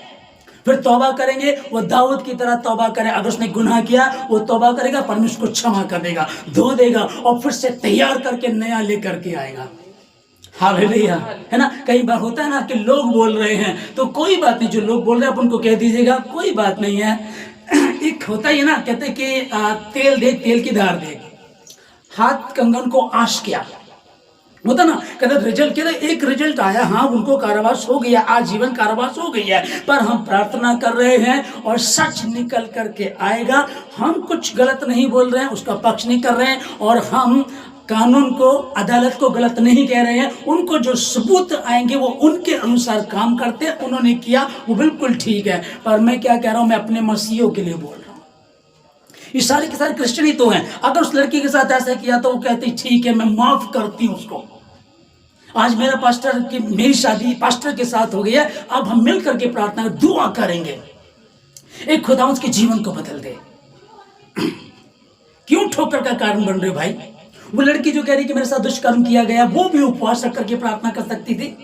फिर तौबा करेंगे, वो दाऊद की तरह तौबा करे। अगर उसने गुनाह किया वो तौबा करेगा, परमेश्वर को क्षमा कर देगा, धो देगा, और फिर से तैयार करके नया लेकर के आएगा। हालेलुया, है ना। कई बार होता है ना कि लोग बोल रहे हैं तो कोई बात नहीं, जो लोग बोल रहे हैं आप उनको कह दीजिएगा कोई बात नहीं है। एक होता है ना, कहते कि तेल देख तेल की धार देख, हाथ कंगन को आश किया होता ना, कहते रिजल्ट के एक रिजल्ट आया, हाँ उनको कारावास हो गया, आजीवन कारावास हो गई है, पर हम प्रार्थना कर रहे हैं और सच निकल करके आएगा। हम कुछ गलत नहीं बोल रहे हैं, उसका पक्ष नहीं कर रहे हैं, और हम कानून को, अदालत को गलत नहीं कह रहे हैं। उनको जो सबूत आएंगे वो उनके अनुसार काम करते हैं, उन्होंने किया वो बिल्कुल ठीक है। पर मैं क्या कह रहा हूं, मैं अपने मसीहों के लिए बोल रहा हूं। ये सारे के सारे क्रिश्चियन ही तो हैं। अगर उस लड़की के साथ ऐसा किया तो वो कहती ठीक है मैं माफ करती हूं उसको। आज मेरा पास्टर की मेरी शादी पास्टर के साथ हो गई है, अब हम मिल करके प्रार्थना दुआ करेंगे, एक खुदा उसके जीवन को बदल दे। क्यों ठोकर का कारण बन रहे हो भाई? वो लड़की जो कह रही कि मेरे साथ दुष्कर्म किया गया, वो भी उपवास रख करके प्रार्थना कर सकती थी,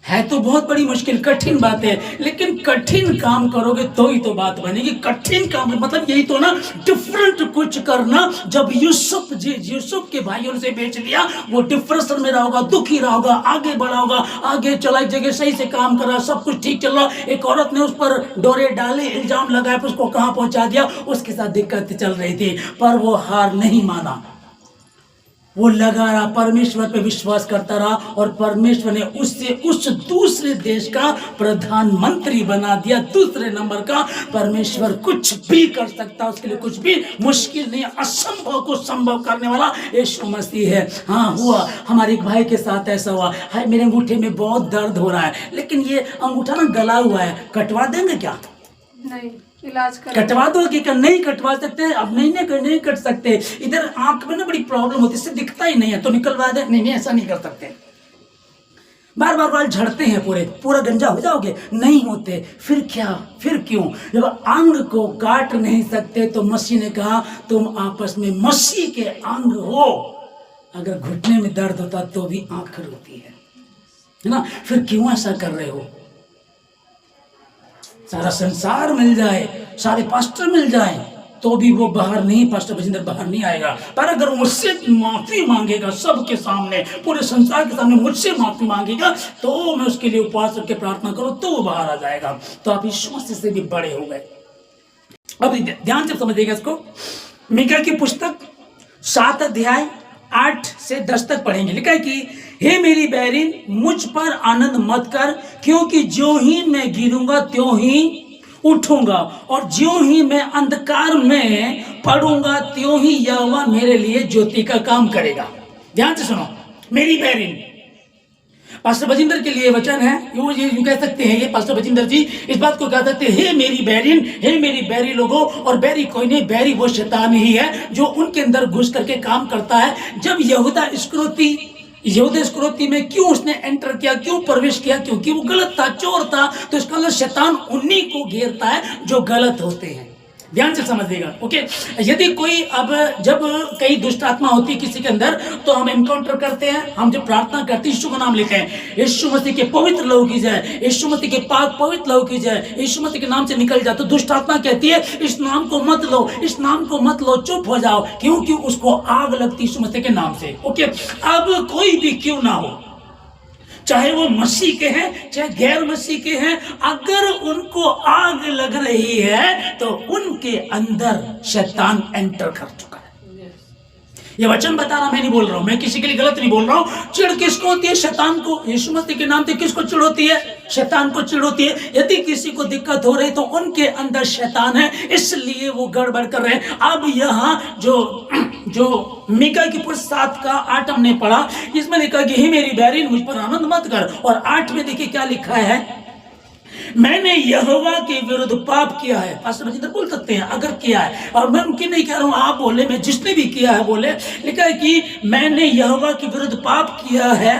है तो बहुत बड़ी मुश्किल, कठिन बात है, लेकिन कठिन काम करोगे तो ही तो बात बनेगी। कठिन काम मतलब यही तो ना, डिफरेंट कुछ करना। जब यूसुफ के भाइयों ने बेच लिया, वो डिप्रेशन में रहा होगा, दुखी रहा होगा, आगे बढ़ा होगा, आगे चला, एक जगह सही से काम कर रहा, सब कुछ ठीक चल रहा, एक औरत ने उस पर डोरे डाले, इल्जाम लगाया, फिर उसको कहां पहुंचा दिया, उसके साथ दिक्कत चल रही थी, पर वो हार नहीं माना, वो लगा रहा, परमेश्वर पे विश्वास करता रहा, और परमेश्वर ने उससे उस दूसरे देश का प्रधानमंत्री बना दिया, दूसरे नंबर का। परमेश्वर कुछ भी कर सकता, उसके लिए कुछ भी मुश्किल नहीं, असंभव को संभव करने वाला यीशु मसीह है। हाँ, हुआ हमारे एक भाई के साथ ऐसा हुआ है, मेरे अंगूठे में बहुत दर्द हो रहा है, लेकिन ये अंगूठा ना गला हुआ है, कटवा देंगे क्या? नहीं, इलाज कर कटवा दो कि नहीं कटवा सकते? अब नहीं कट सकते। इधर आंख में ना बड़ी प्रॉब्लम होती है, इससे दिखता ही नहीं है, तो निकलवा दे। नहीं, ऐसा नहीं कर सकते। बार बार झड़ते हैं, पूरा गंजा हो जाओगे, नहीं होते। फिर क्या, फिर क्यों? जब अंग को काट नहीं सकते तो मसीह ने कहा तुम आपस में मसीह के अंग हो। अगर घुटने में दर्द होता तो भी आंख रोती है ना, फिर क्यों ऐसा कर रहे हो? सारा संसार मिल जाए, सारे पास्टर मिल जाए, तो भी वो बाहर नहीं, पास्टर बजिंदर बाहर नहीं आएगा। पर अगर मुझसे माफी मांगेगा, सबके सामने, पूरे संसार के सामने मुझसे माफी मांगेगा, तो मैं उसके लिए उपवास करके प्रार्थना करूं, तो वो बाहर आ जाएगा। तो आप यीशु मसीह से भी बड़े हो गए। अब ध्यान से समझिएगा इसको। मीका की पुस्तक 7 अध्याय 8 से 10 तक पढ़ेंगे। लिखा है कि हे मेरी बैरिन, मुझ पर आनंद मत कर, क्योंकि जो ही मैं गिरूंगा त्यों ही उठूंगा, और ज्यों ही मैं अंधकार में पड़ूंगा त्यों ही यहोवा मेरे लिए ज्योति का काम करेगा। ध्यान से सुनो, मेरी बैरिन, पास्टर बजिंदर के लिए वचन है। ये कह सकते हैं, ये पास्टर बजिंदर जी इस बात को कह सकते हैं, हे मेरी बैरिन, हे मेरी बैरी लोगों। और बैरी कोई नहीं, बैरी वो शैतान ही है जो उनके अंदर घुस करके काम करता है। जब यहूदा इस्करियोती में क्यों उसने एंटर किया, क्यों प्रवेश किया? क्योंकि वो गलत था, चोर था। तो इसका मतलब शैतान उन्हीं को घेरता है जो गलत होते हैं। ध्यान से समझिएगा, ओके। यदि कोई, अब जब कई दुष्ट आत्मा होती है किसी के अंदर, तो हम एनकाउंटर करते हैं, हम जब प्रार्थना करते हैं, यीशु का नाम लेते हैं, यीशु मसीह के पवित्र लहू की जाए, यीशु मसीह के पाक पवित्र लहू की जाए, यीशु मसीह के नाम से निकल जाए, तो दुष्ट आत्मा कहती है इस नाम को मत लो, इस नाम को मत लो, चुप हो जाओ, क्योंकि उसको आग लगती यीशु मसीह के नाम से, ओके। अब कोई भी क्यों ना हो, चाहे वो मसीह के हैं चाहे गैर मसीह के हैं, अगर उनको आग लग रही है तो उनके अंदर शैतान एंटर कर चुका है। ये वचन बता रहा, मैं नहीं बोल रहा हूं, मैं किसी के लिए गलत नहीं बोल रहा हूं। चिढ़ किसको होती है? शैतान को। यीशु मसीह के नाम से किसको चिढ़ होती है? शैतान को चिढ़ होती है। यदि किसी को दिक्कत हो रही तो उनके अंदर शैतान है, इसलिए वो गड़बड़ कर रहे हैं। अब यहाँ जो मीका की पुस्तक 7 का 8 हमने पढ़ा, इसमें लिखा कि हे मेरी बैरिन, मुझ पर आनंद मत कर। और 8 में देखिए क्या लिखा है, मैंने यहोवा के विरुद्ध पाप किया है। पास्टर बजिंदर बोल सकते हैं अगर किया है, और मैं उनकी नहीं कह रहा हूं, आप बोले, मैं जिसने भी किया है बोले। लिखा है कि मैंने यहोवा के विरुद्ध पाप किया है,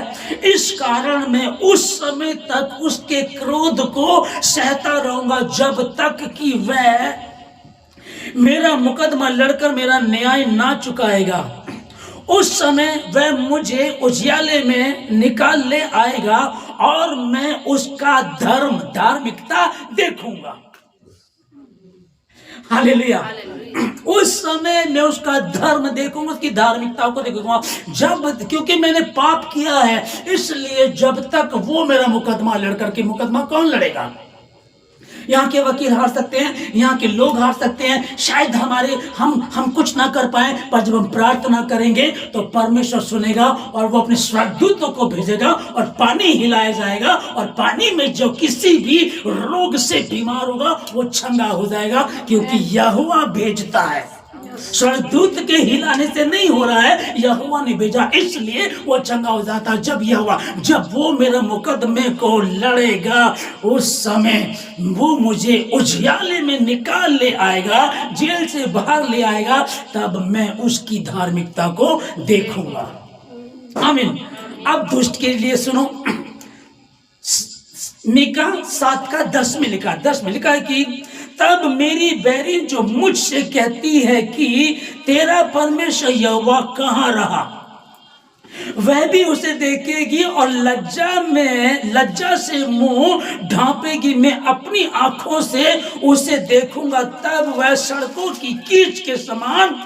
इस कारण मैं उस समय तक उसके क्रोध को सहता रहूंगा जब तक कि वह मेरा मुकदमा लड़कर मेरा न्याय ना चुकाएगा। उस समय वह मुझे उजियाले में निकाल ले आएगा और मैं उसका धार्मिकता देखूंगा। हालेलुया। उस समय मैं उसका धर्म देखूंगा, उसकी धार्मिकता को देखूंगा। जब, क्योंकि मैंने पाप किया है, इसलिए जब तक वो मेरा मुकदमा लड़कर के, मुकदमा कौन लड़ेगा? यहाँ के वकील हार सकते हैं, यहाँ के लोग हार सकते हैं, शायद हम कुछ ना कर पाए, पर जब हम प्रार्थना करेंगे तो परमेश्वर सुनेगा और वो अपने स्वर्गदूतों को भेजेगा और पानी हिलाया जाएगा, और पानी में जो किसी भी रोग से बीमार होगा वो चंगा हो जाएगा, क्योंकि यहोवा भेजता है। स्वर्गदूत के हिलाने से नहीं हो रहा है, यहोवा ने भेजा, इसलिए वो चंगा हो जाता। जब वो मेरे मुकदमे को लड़ेगा, उस समय वो मुझे उजियाले में निकाल ले आएगा, जेल से बाहर ले आएगा, तब मैं उसकी धार्मिकता को देखूंगा। आमीन। अब दुष्ट के लिए सुनो, मीका 7 का 10 में लिखा है कि तब मेरी बैरिन जो मुझसे कहती है कि तेरा परमेश्वर यहोवा कहाँ रहा, वह भी उसे देखेगी और लज्जा से मुंह ढांपेगी। मैं अपनी आंखों से उसे देखूंगा, तब वह सड़कों की कीच के समान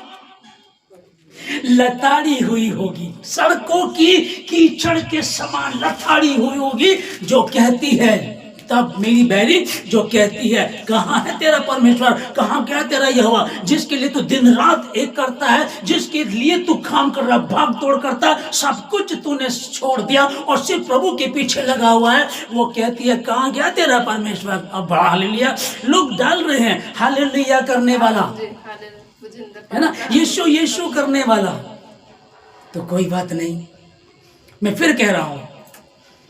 लताड़ी हुई होगी। सड़कों की कीचड़ के समान लताड़ी हुई होगी, जो कहती है, तब मेरी बैरी जो कहती है, कहाँ है तेरा परमेश्वर, कहाँ क्या तेरा यहोवा, जिसके लिए तू दिन रात एक करता है, जिसके लिए तू काम कर रहा, भाग तोड़ करता, सब कुछ तूने छोड़ दिया और सिर्फ प्रभु के पीछे लगा हुआ है। वो कहती है, कहाँ गया तेरा परमेश्वर। अब बड़ा हालेलुया लोग डाल रहे हैं, हालेलुया करने वाला है ना, यीशु यीशु करने वाला। तो कोई बात नहीं, मैं फिर कह रहा हूं,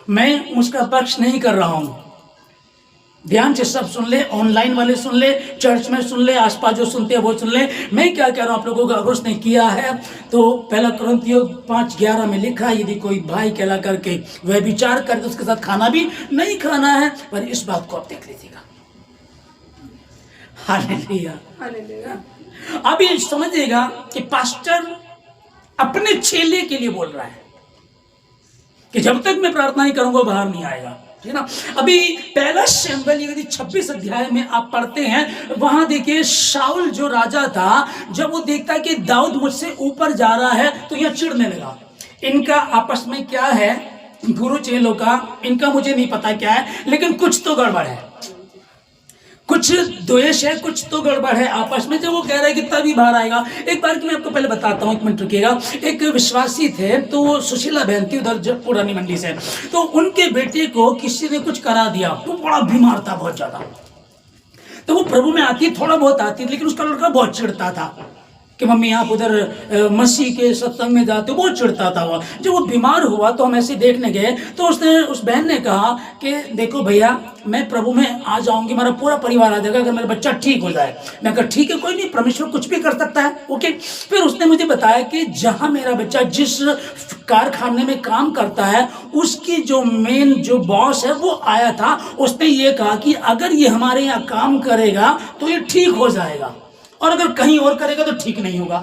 मैं उसका पक्ष नहीं कर रहा हूं। ध्यान से सब सुन ले, ऑनलाइन वाले सुन ले, चर्च में सुन ले, आसपास जो सुनते हैं वो सुन ले। मैं क्या कह रहा हूं आप लोगों को, अगर उसने किया है तो पहला कुरिन्थियों 5:11 में लिखा है, यदि कोई भाई कहला करके वह विचार करे तो उसके साथ खाना भी नहीं खाना है। पर इस बात को आप देख लीजिएगा। Hallelujah hallelujah. अभी समझिएगा कि पास्टर अपने चेले के लिए बोल रहा है कि जब तक मैं प्रार्थना नहीं करूंगा बाहर नहीं आएगा, ठीक है ना। अभी पहला शमूएल यदि 26 अध्याय में आप पढ़ते हैं, वहां देखिए शाऊल जो राजा था, जब वो देखता कि दाऊद मुझसे ऊपर जा रहा है तो यह चिढ़ने लगा। इनका आपस में क्या है, गुरु चेलों का, इनका मुझे नहीं पता क्या है, लेकिन कुछ तो गड़बड़ है, कुछ द्वेष है, कुछ तो गड़बड़ है आपस में, जो वो कह रहा है कि तभी बाहर आएगा। एक बार की मैं आपको पहले बताता हूँ, एक मिनट रुकिएगा। एक विश्वासी थे, तो वो सुशीला बहन थी उधर जब पुरानी मंडी से, तो उनके बेटे को किसी ने कुछ करा दिया, वो बड़ा बीमार था बहुत ज्यादा। तो वो प्रभु में आती, थोड़ा बहुत आती, लेकिन उसका लड़का बहुत चिढ़ता था कि मम्मी आप उधर मसीह के सत्संग में जाते हो, बहुत चिढ़ता था वो। जब वो बीमार हुआ तो हम ऐसे देखने गए, तो उसने, उस बहन ने कहा कि देखो भैया, मैं प्रभु में आ जाऊंगी, मेरा पूरा परिवार आ जाएगा अगर मेरा बच्चा ठीक हो जाए। मैं कहा ठीक है, कोई नहीं, परमेश्वर कुछ भी कर सकता है, ओके। फिर उसने मुझे बताया कि जहां मेरा बच्चा जिस कारखाने में काम करता है, उसकी जो मेन जो बॉस है वो आया था। उसने ये कहा कि अगर ये हमारे यहाँ काम करेगा तो ये ठीक हो जाएगा, और अगर कहीं और करेगा तो ठीक नहीं होगा।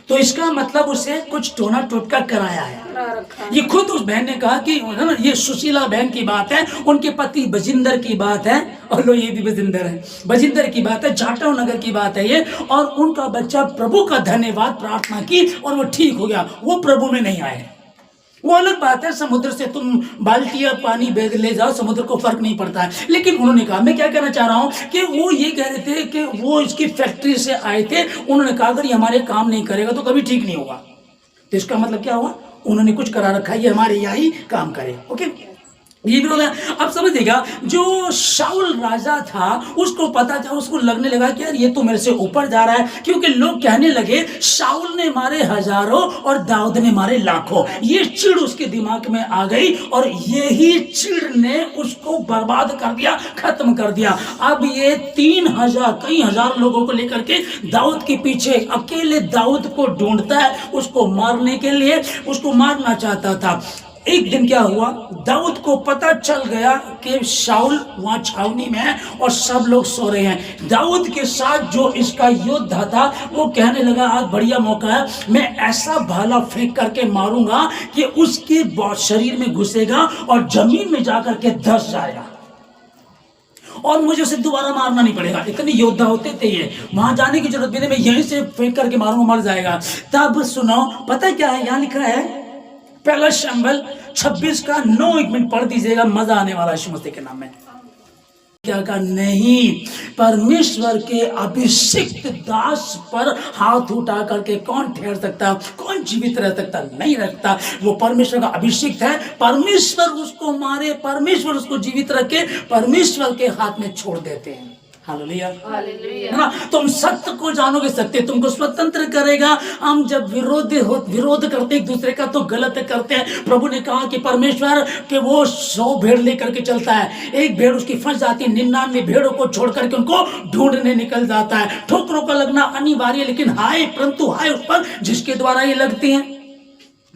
तो इसका मतलब उसे कुछ टोना टोटका कराया है। ये खुद उस बहन ने कहा कि ये सुशीला बहन की बात है, उनके पति बजिंदर की बात है, और लो ये भी बजिंदर है, बजिंदर की बात है, जाटव नगर की बात है ये। और उनका बच्चा प्रभु का धन्यवाद प्रार्थना की और वो ठीक हो गया। वो प्रभु में नहीं आए, वो अलग बात है, समुद्र से तुम बाल्टी या पानी बैग ले जाओ, समुद्र को फर्क नहीं पड़ता है। लेकिन उन्होंने कहा, मैं क्या कहना चाह रहा हूं कि वो ये कह रहे थे कि वो इसकी फैक्ट्री से आए थे, उन्होंने कहा अगर ये हमारे काम नहीं करेगा तो कभी ठीक नहीं होगा। तो इसका मतलब क्या हुआ, उन्होंने कुछ करा रखा है, ये हमारे यहाँ ही काम करे, ओके। ये भी हो गया। अब समझिएगा, जो शाऊल राजा था उसको पता था, उसको लगने लगा कि यार ये तो मेरे से ऊपर जा रहा है, क्योंकि लोग कहने लगे शाऊल ने मारे हजारों और दाऊद ने मारे लाखों। ये चिढ़ उसके दिमाग में आ गई और यही चिढ़ ने उसको बर्बाद कर दिया, खत्म कर दिया। अब ये 3,000 कई हजार लोगों को लेकर के दाऊद के पीछे, अकेले दाऊद को ढूंढता है, उसको मारने के लिए, उसको मारना चाहता था। एक दिन क्या हुआ, दाऊद को पता चल गया कि शाऊल वहां छावनी में है और सब लोग सो रहे हैं। दाऊद के साथ जो इसका योद्धा था वो कहने लगा, आज बढ़िया मौका है, मैं ऐसा भाला फेंक करके मारूंगा कि उसके शरीर में घुसेगा और जमीन में जाकर के धंस जाएगा और मुझे उसे दोबारा मारना नहीं पड़ेगा। इतने योद्धा होते थे ये, वहां जाने की जरूरत भी नहीं, मैं यहीं से फेंक करके मारूंगा, मर जाएगा। तब सुनो, पता क्या है, यहां लिखा है पहला शमूएल 26 का 9, 1 मिनट पढ़ दीजिएगा, मजा आने वाला है यीशु मसीह के नाम में। क्या कहा, नहीं, परमेश्वर के अभिषिक्त दास पर हाथ उठा करके कौन ठहर सकता, कौन जीवित रह सकता, नहीं रखता। वो परमेश्वर का अभिषिक्त है, परमेश्वर उसको मारे, परमेश्वर उसको जीवित रखे, परमेश्वर के हाथ में छोड़ देते हैं। हालेलुया, है ना। तुम सत्य को जानोगे, सत्य तुमको स्वतंत्र करेगा। हम जब विरोध करते एक दूसरे का तो गलत करते हैं। प्रभु ने कहा कि परमेश्वर के वो 100 भेड़ लेकर के चलता है, एक भेड़ उसकी फंस जाती है, 99 भेड़ों को छोड़ करके उनको ढूंढने निकल जाता है। ठोकरों का लगना अनिवार्य, लेकिन हाय, परंतु हाय उस पर जिसके द्वारा ये लगती हैं।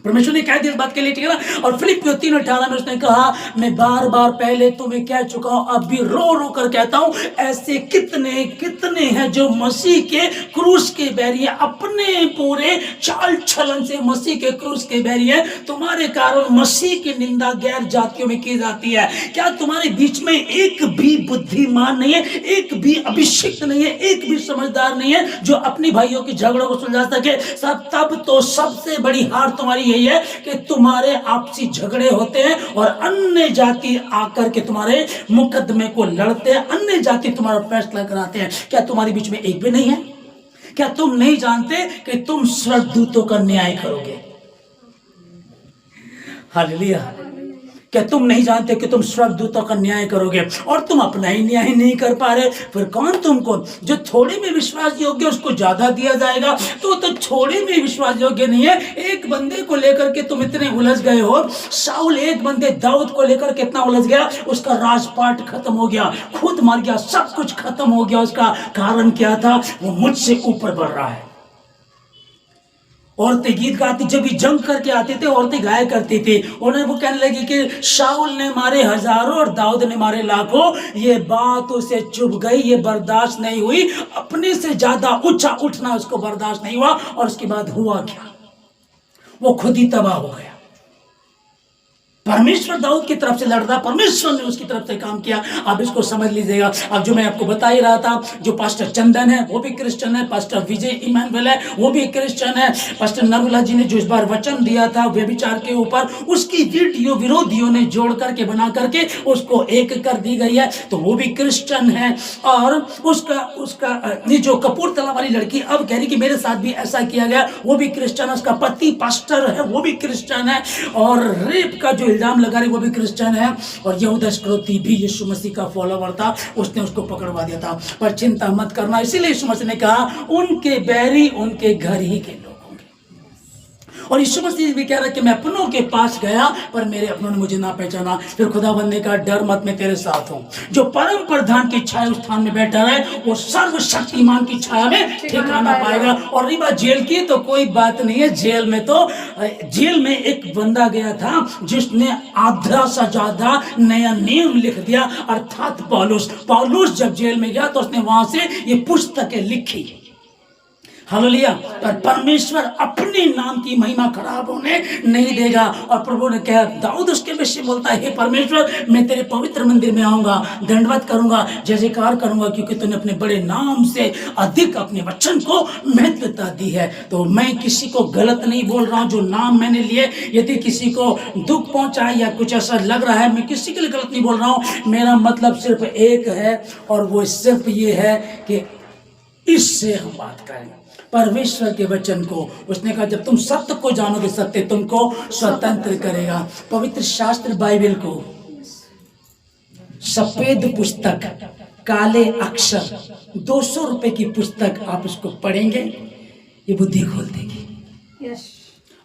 परमेश्वर ने कह दिया इस बात के लिए, ठीक है ना। और फिलिप्पियों 3:18 में उसने कहा, मैं बार बार पहले तुम्हें कह चुका हूं, अब भी रो रो कर कहता हूं, ऐसे कितने कितने हैं जो मसीह के क्रूस के बैरी हैं, अपने पूरे चाल चलन से मसीह के क्रूस के बैरी हैं। तुम्हारे कारण मसीह की निंदा गैर जातियों में की जाती है। क्या तुम्हारे बीच में एक भी बुद्धिमान नहीं है, एक भी अभिषिक्त नहीं है, एक भी समझदार नहीं है जो अपनी भाइयों के झगड़ों को सुलझा सके? सब तब तो सबसे बड़ी हार तुम्हारी यही है कि तुम्हारे आपसी झगड़े होते हैं और अन्य जाति आकर के तुम्हारे मुकदमे को लड़ते हैं, अन्य जाति तुम्हारा फैसला कराते हैं। क्या तुम्हारे बीच में एक भी नहीं है? क्या तुम नहीं जानते कि तुम स्वर्गदूतों का न्याय करोगे? हालेलुया। क्या तुम नहीं जानते कि तुम स्वर्गदूतों का न्याय करोगे? और तुम अपना ही न्याय नहीं कर पा रहे, फिर कौन तुमको? जो थोड़े में विश्वास योग्य उसको ज्यादा दिया जाएगा, तो थोड़े में विश्वास योग्य नहीं है। एक बंदे को लेकर के तुम इतने उलझ गए हो। शाऊल एक बंदे दाऊद को लेकर कितना उलझ गया, उसका राजपाट खत्म हो गया, खुद मर गया, सब कुछ खत्म हो गया। उसका कारण क्या था? वो मुझसे ऊपर बढ़ रहा है। औरतें गीत गाती, जब भी जंग करके आते थे औरतें गाया करती थी। उन्हें वो कहने लगी कि शाऊल ने मारे हजारों और दाऊद ने मारे लाखों। ये बात उसे चुभ गई, ये बर्दाश्त नहीं हुई, अपने से ज्यादा ऊंचा उठना उसको बर्दाश्त नहीं हुआ। और उसके बाद हुआ क्या? वो खुद ही तबाह हो गया। परमेश्वर दाऊद की तरफ से लड़ रहा, परमेश्वर ने उसकी तरफ से काम किया। आप इसको समझ लीजिएगा। अब जो मैं आपको बता ही रहा था, जो पास्टर चंदन है वो भी क्रिश्चियन है, पास्टर विजय इमानुएल है वो भी क्रिश्चियन है, पास्टर नरुला जी ने जो इस बार वचन दिया था व्यभिचार के ऊपर, उसकी वीडियो विरोधियों ने जोड़ करके बना करके उसको एक कर दी गई है, तो वो भी क्रिश्चियन है। और उसका ये जो कपूरथला वाली लड़की अब कह रही कि मेरे साथ भी ऐसा किया गया, वो भी क्रिश्चियन है। उसका पति पास्टर है, वो भी क्रिश्चियन है। और रेप का जो इल्जाम लगा रहे वो भी क्रिश्चियन है। और यहूदा इस्करियोती भी यीशु मसीह का फॉलोवर था, उसने उसको पकड़वा दिया था। पर चिंता मत करना, इसीलिए यीशु मसीह ने कहा उनके बैरी उनके घर ही के लोग होंगे। और यीशु मसीह भी कह रहा है कि मैं अपनों के पास गया पर मेरे अपनों ने मुझे ना पहचाना। फिर खुदावंद ने कहा डर मत, मैं तेरे साथ हूं। जो परम प्रधान की छाया उस स्थान में बैठा है वो सर्वशक्तिमान की छाया में ठिकाना पाएगा। और रही बात जेल की, तो कोई बात नहीं है। जेल में एक बंदा गया था जिसने आधा से ज्यादा नया नियम लिख दिया, अर्थात पौलुस जब जेल में गया तो उसने वहां से ये पुस्तकें लिखी। हालेलुया। पर परमेश्वर अपने नाम की महिमा खराब होने नहीं देगा। और प्रभु ने कहा, दाऊद उसके विषय बोलता है, हे परमेश्वर मैं तेरे पवित्र मंदिर में आऊंगा, दंडवत करूंगा, जय जयकार करूंगा, क्योंकि तूने अपने बड़े नाम से अधिक अपने वचन को महत्वता दी है। तो मैं किसी को गलत नहीं बोल रहा हूं। जो नाम मैंने लिए, यदि किसी को दुख पहुंचा या कुछ ऐसा लग रहा है, मैं किसी के लिए गलत नहीं बोल रहा हूं। मेरा मतलब सिर्फ एक है, और वो सिर्फ ये है कि इससे हम बात करें परमेश्वर के वचन को। उसने कहा जब तुम सत्य को जानोगे सत्य तुमको स्वतंत्र करेगा। पवित्र शास्त्र बाइबल को सफेद पुस्तक, काले अक्षर, 200 रुपए की पुस्तक, आप उसको पढ़ेंगे ये बुद्धि खोल देगी। यस।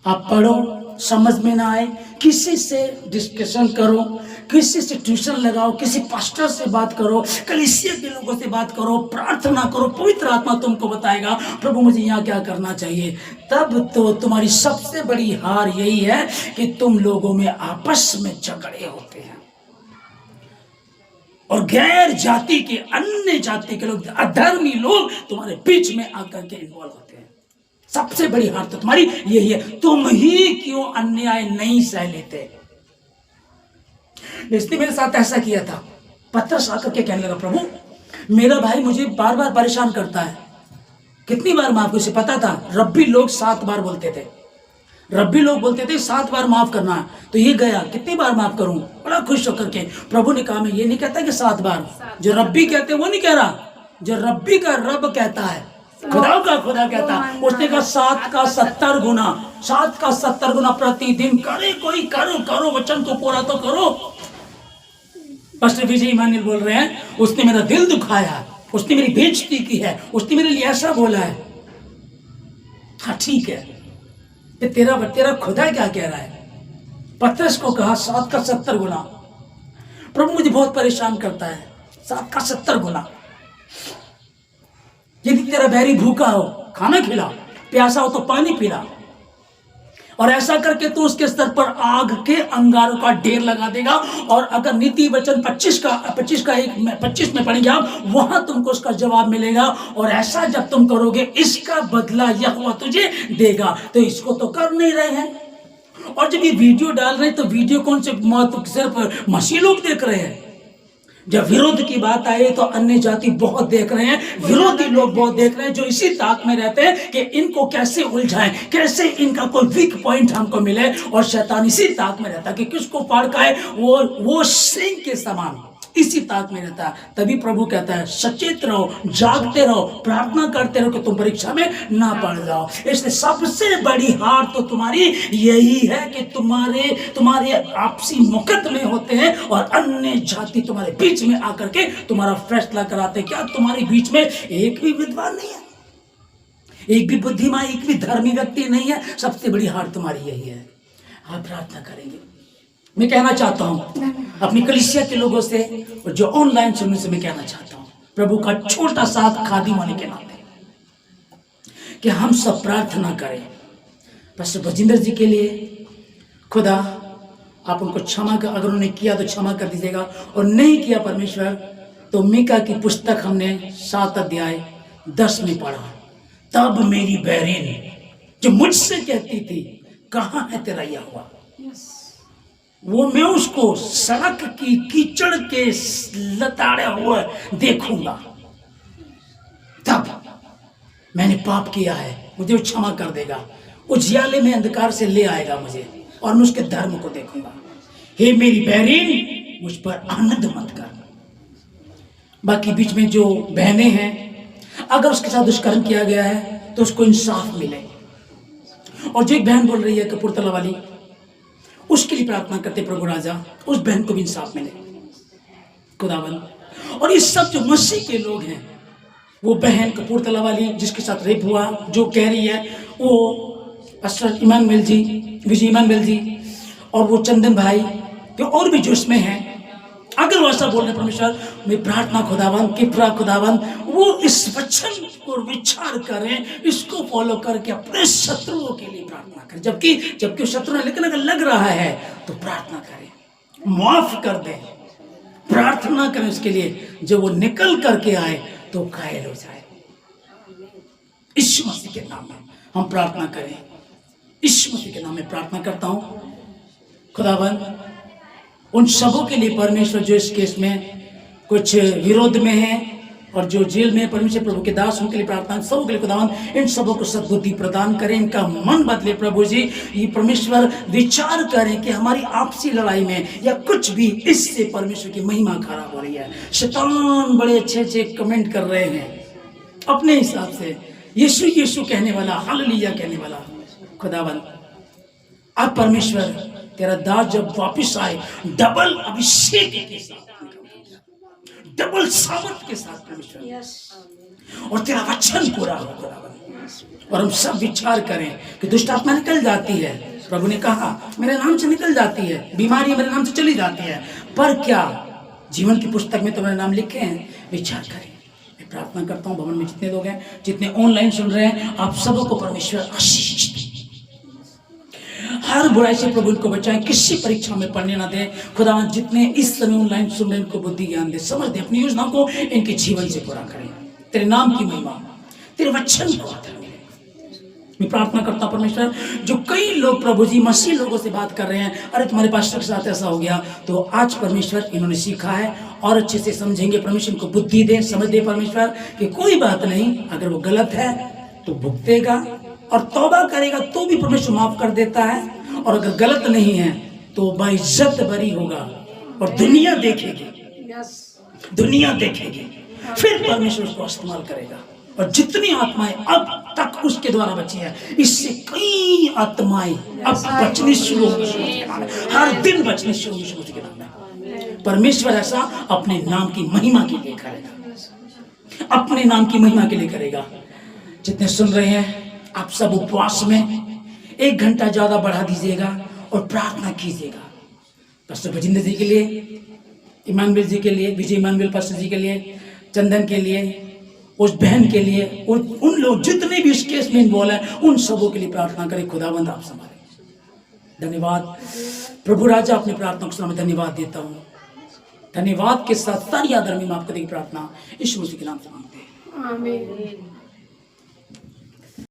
आप पढ़ो, समझ में ना आए किसी से डिस्कशन करो, किसी से ट्यूशन लगाओ, किसी पास्टर से बात करो, कलीसिया के लोगों से बात करो, प्रार्थना करो, पवित्र आत्मा तुमको बताएगा प्रभु मुझे यहाँ क्या करना चाहिए। तब तो तुम्हारी सबसे बड़ी हार यही है कि तुम लोगों में आपस में झगड़े होते हैं और गैर जाति के, अन्य जाति के लोग, अधर्मी लोग तुम्हारे बीच में आकर के इन्वॉल्व होते हैं। सबसे बड़ी हार तो तुम्हारी यही है। तुम ही क्यों अन्याय नहीं सह लेते? इसने मेरे साथ ऐसा किया था। पतरस आकर के कहने लगा, प्रभु मेरा भाई मुझे बार बार परेशान करता है। कितनी बार माफ? उसे पता था रब्बी लोग 7 बार बोलते थे, रब्बी लोग बोलते थे 7 बार माफ करना है। तो ये गया, कितनी बार माफ करूं? बड़ा खुश होकर के प्रभु ने कहा मैं ये नहीं कहता कि 7 बार, जो रब्बी कहते वो नहीं कह रहा, जो रब्बी का रब कहता है, खुदा का खुदा कहता है। उसने कहा 7 का 70 गुना, 7 का 70 गुना प्रतिदिन करे कोई, करो वचन को पूरा तो करो। पास्टर विजय इमानुएल बोल रहे हैं, उसने मेरा दिल दुखाया, उसने मेरी बेइज्जती की है, उसने मेरे लिए ऐसा बोला है। हाँ ठीक है, तेरा खुदा क्या कह रहा है? पतरस को कहा 7 का 70 गुना। प्रभु मुझे बहुत परेशान करता है, 7 का 70 गुना। यदि तेरा बैरी भूखा हो खाना खिला, प्यासा हो तो पानी पिला, और ऐसा करके तो उसके स्तर पर आग के अंगारों का ढेर लगा देगा। और अगर नीति वचन 25 में पढ़ेंगे आप, वहां तुमको उसका जवाब मिलेगा। और ऐसा जब तुम करोगे, इसका बदला यहोवा तुझे देगा। तो इसको तो कर नहीं रहे हैं। और जब ये वीडियो डाल रहे हैं तो वीडियो कौन से सिर्फ मसीह लोग देख रहे हैं। जब विरोध की बात आए तो अन्य जाति बहुत देख रहे हैं, विरोधी लोग बहुत देख रहे हैं, जो इसी ताक में रहते हैं कि इनको कैसे उलझाएं, कैसे इनका कोई वीक पॉइंट हमको मिले। और शैतान इसी ताक में रहता है कि किसको फाड़ खाए। वो सिंह के समान इसी ताक में रहता है। तभी प्रभु कहता है सचेत रहो, जागते रहो, प्रार्थना करते रहो कि तुम परीक्षा में ना पड़ जाओ। इसलिए सबसे बड़ी हार तो तुम्हारी यही है कि तुम्हारे आपसी मुकदमे होते हैं और अन्य जाति तुम्हारे बीच में आकर के तुम्हारा फैसला कराते। क्या तुम्हारे बीच में एक भी विद्वान नहीं है, एक भी बुद्धिमान, एक भी धर्मी व्यक्ति नहीं है? सबसे बड़ी हार तुम्हारी यही है। आप प्रार्थना करेंगे। मैं कहना चाहता हूं अपनी कलीसिया के लोगों से और जो ऑनलाइन सुनने से, मैं कहना चाहता हूं प्रभु का छोटा सा खादिम होने के नाते कि हम सब प्रार्थना करें पास्टर बजिंदर जी के लिए। खुदा आप उनको क्षमा कर, अगर उन्होंने किया तो क्षमा कर दीजिएगा, और नहीं किया परमेश्वर तो मीका की पुस्तक हमने 7 अध्याय 10 में पढ़ा। तब मेरी बहरीन जो मुझसे कहती थी कहाँ है तेरा यहोवा, वो मैं उसको सड़क की कीचड़ के लताड़े हुए देखूंगा। तब मैंने पाप किया है, मुझे वो क्षमा कर देगा, उजियाले में अंधकार से ले आएगा मुझे, और मैं उसके धर्म को देखूंगा। हे मेरी बहरीन, मुझ पर आनंद मत कर। बाकी बीच में जो बहनें हैं, अगर उसके साथ दुष्कर्म किया गया है तो उसको इंसाफ मिले। और जो एक बहन बोल रही है कपूरथला वाली, उसके लिए प्रार्थना करते प्रभु राजा, उस बहन को भी इंसाफ मिले खुदावन। और ये सब जो मसीह के लोग हैं, वो बहन कपूरथला वाली जिसके साथ रेप हुआ, जो कह रही है, वो पास्टर इमानुएल जी, विजय इमानुएल जी, और वो चंदन भाई, तो और भी जो इसमें हैं, अगर वो ऐसा बोल रहे परमेश्वर, मैं प्रार्थना खुदावन कृपा खुदावन, वो इस वचन को विचार करें, इसको फॉलो करके अपने शत्रुओं के लिए प्रार्थना करें। जबकि शत्रु ने लेकिन अगर लग रहा है तो प्रार्थना करें, माफ कर दें, प्रार्थना करें उसके लिए। जब वो निकल करके आए तो घायल हो जाए। यीशु मसीह के नाम में हम प्रार्थना करें। यीशु मसीह के नाम में प्रार्थना करता हूं खुदावन, उन सबों के लिए परमेश्वर जो इस केस में कुछ विरोध में है और जो जेल में परमेश्वर, प्रभु के दास उनके लिए प्रार्थना, सबों के लिए खुदावन इन सबों को सद्बुद्धि प्रदान करें, इनका मन बदले प्रभु जी। ये परमेश्वर विचार करें कि हमारी आपसी लड़ाई में या कुछ भी, इससे परमेश्वर की महिमा खराब हो रही है। शैतान बड़े अच्छे अच्छे कमेंट कर रहे हैं अपने हिसाब से, यीशु यीशु कहने वाला, हालेलुया कहने वाला। खुदावन अब परमेश्वर तेरा दास जब वापिस आए, डबल अभिषेक के साथ, डबल सामर्थ के साथ परमेश्वर, और तेरा वचन पूरा हो खुदावन। और हम सब विचार करें कि दुष्ट आत्मा निकल जाती है, प्रभु ने कहा मेरे नाम से निकल जाती है, बीमारी मेरे नाम से चली जाती है, पर क्या जीवन की पुस्तक में तुम्हारे नाम लिखे हैं? विचार करें। मैं प्रार्थना करता हूँ भवन में जितने लोग हैं, जितने ऑनलाइन सुन रहे हैं, आप सबों को परमेश्वर आशीष दे, हर बुराई से प्रभु इनको बचाएं, किसी परीक्षा में पढ़ने ना दे खुदावन। जितने इस समय ऑनलाइन सुन रहे हैं, उनको बुद्धि ज्ञान दे, समझ दे, अपनी योजना को इनके जीवन से पूरा करें। तेरे नाम की महिमा, तेरे वचन को आदर मिले। मैं प्रार्थना करता हूं परमेश्वर, जो कई लोग प्रभु जी मसीह लोगों से बात कर रहे हैं, अरे तुम्हारे पास्टर के साथ ऐसा हो गया, तो आज परमेश्वर इन्होंने सीखा है और अच्छे से समझेंगे। परमेश्वर इनको बुद्धि दे, समझ दे परमेश्वर कि कोई बात नहीं, अगर वो गलत है तो भुगतेगा और तौबा करेगा तो भी परमेश्वर माफ कर देता है, और अगर गलत नहीं है तो बाइज्जत बरी होगा और दुनिया देखेगी, दुनिया देखेगी, फिर परमेश्वर उसको इस्तेमाल करेगा। और जितनी आत्माएं अब तक उसके द्वारा बची है, इससे कई आत्माएं अब बचनी शुरू होंगी, हर दिन बचनी शुरू होंगी के नाम में। परमेश्वर ऐसा अपने नाम की महिमा के लिए करेगा, अपने नाम की महिमा के लिए करेगा। जितने सुन रहे हैं, आप सब उपवास में 1 घंटा ज्यादा बढ़ा दीजिएगा और प्रार्थना कीजिएगा। पास्टर बजिंदर जी के लिए, इमानुएल जी के लिए, विजय इमानुएल पास्टर जी के लिए, चंदन के लिए, उस बहन के लिए, उन लोग जितने भी इस केस में इन्वॉल्व हैं, उन सबों के लिए प्रार्थना करें। खुदावंद आप संभालें, धन्यवाद प्रभु राजा, अपनी प्रार्थना को सुना मैं धन्यवाद देता हूँ। धन्यवाद के साथ सारी आदर में आपको देखी प्रार्थना यीशु मसीह के नाम से मांगते हैं। आमीन।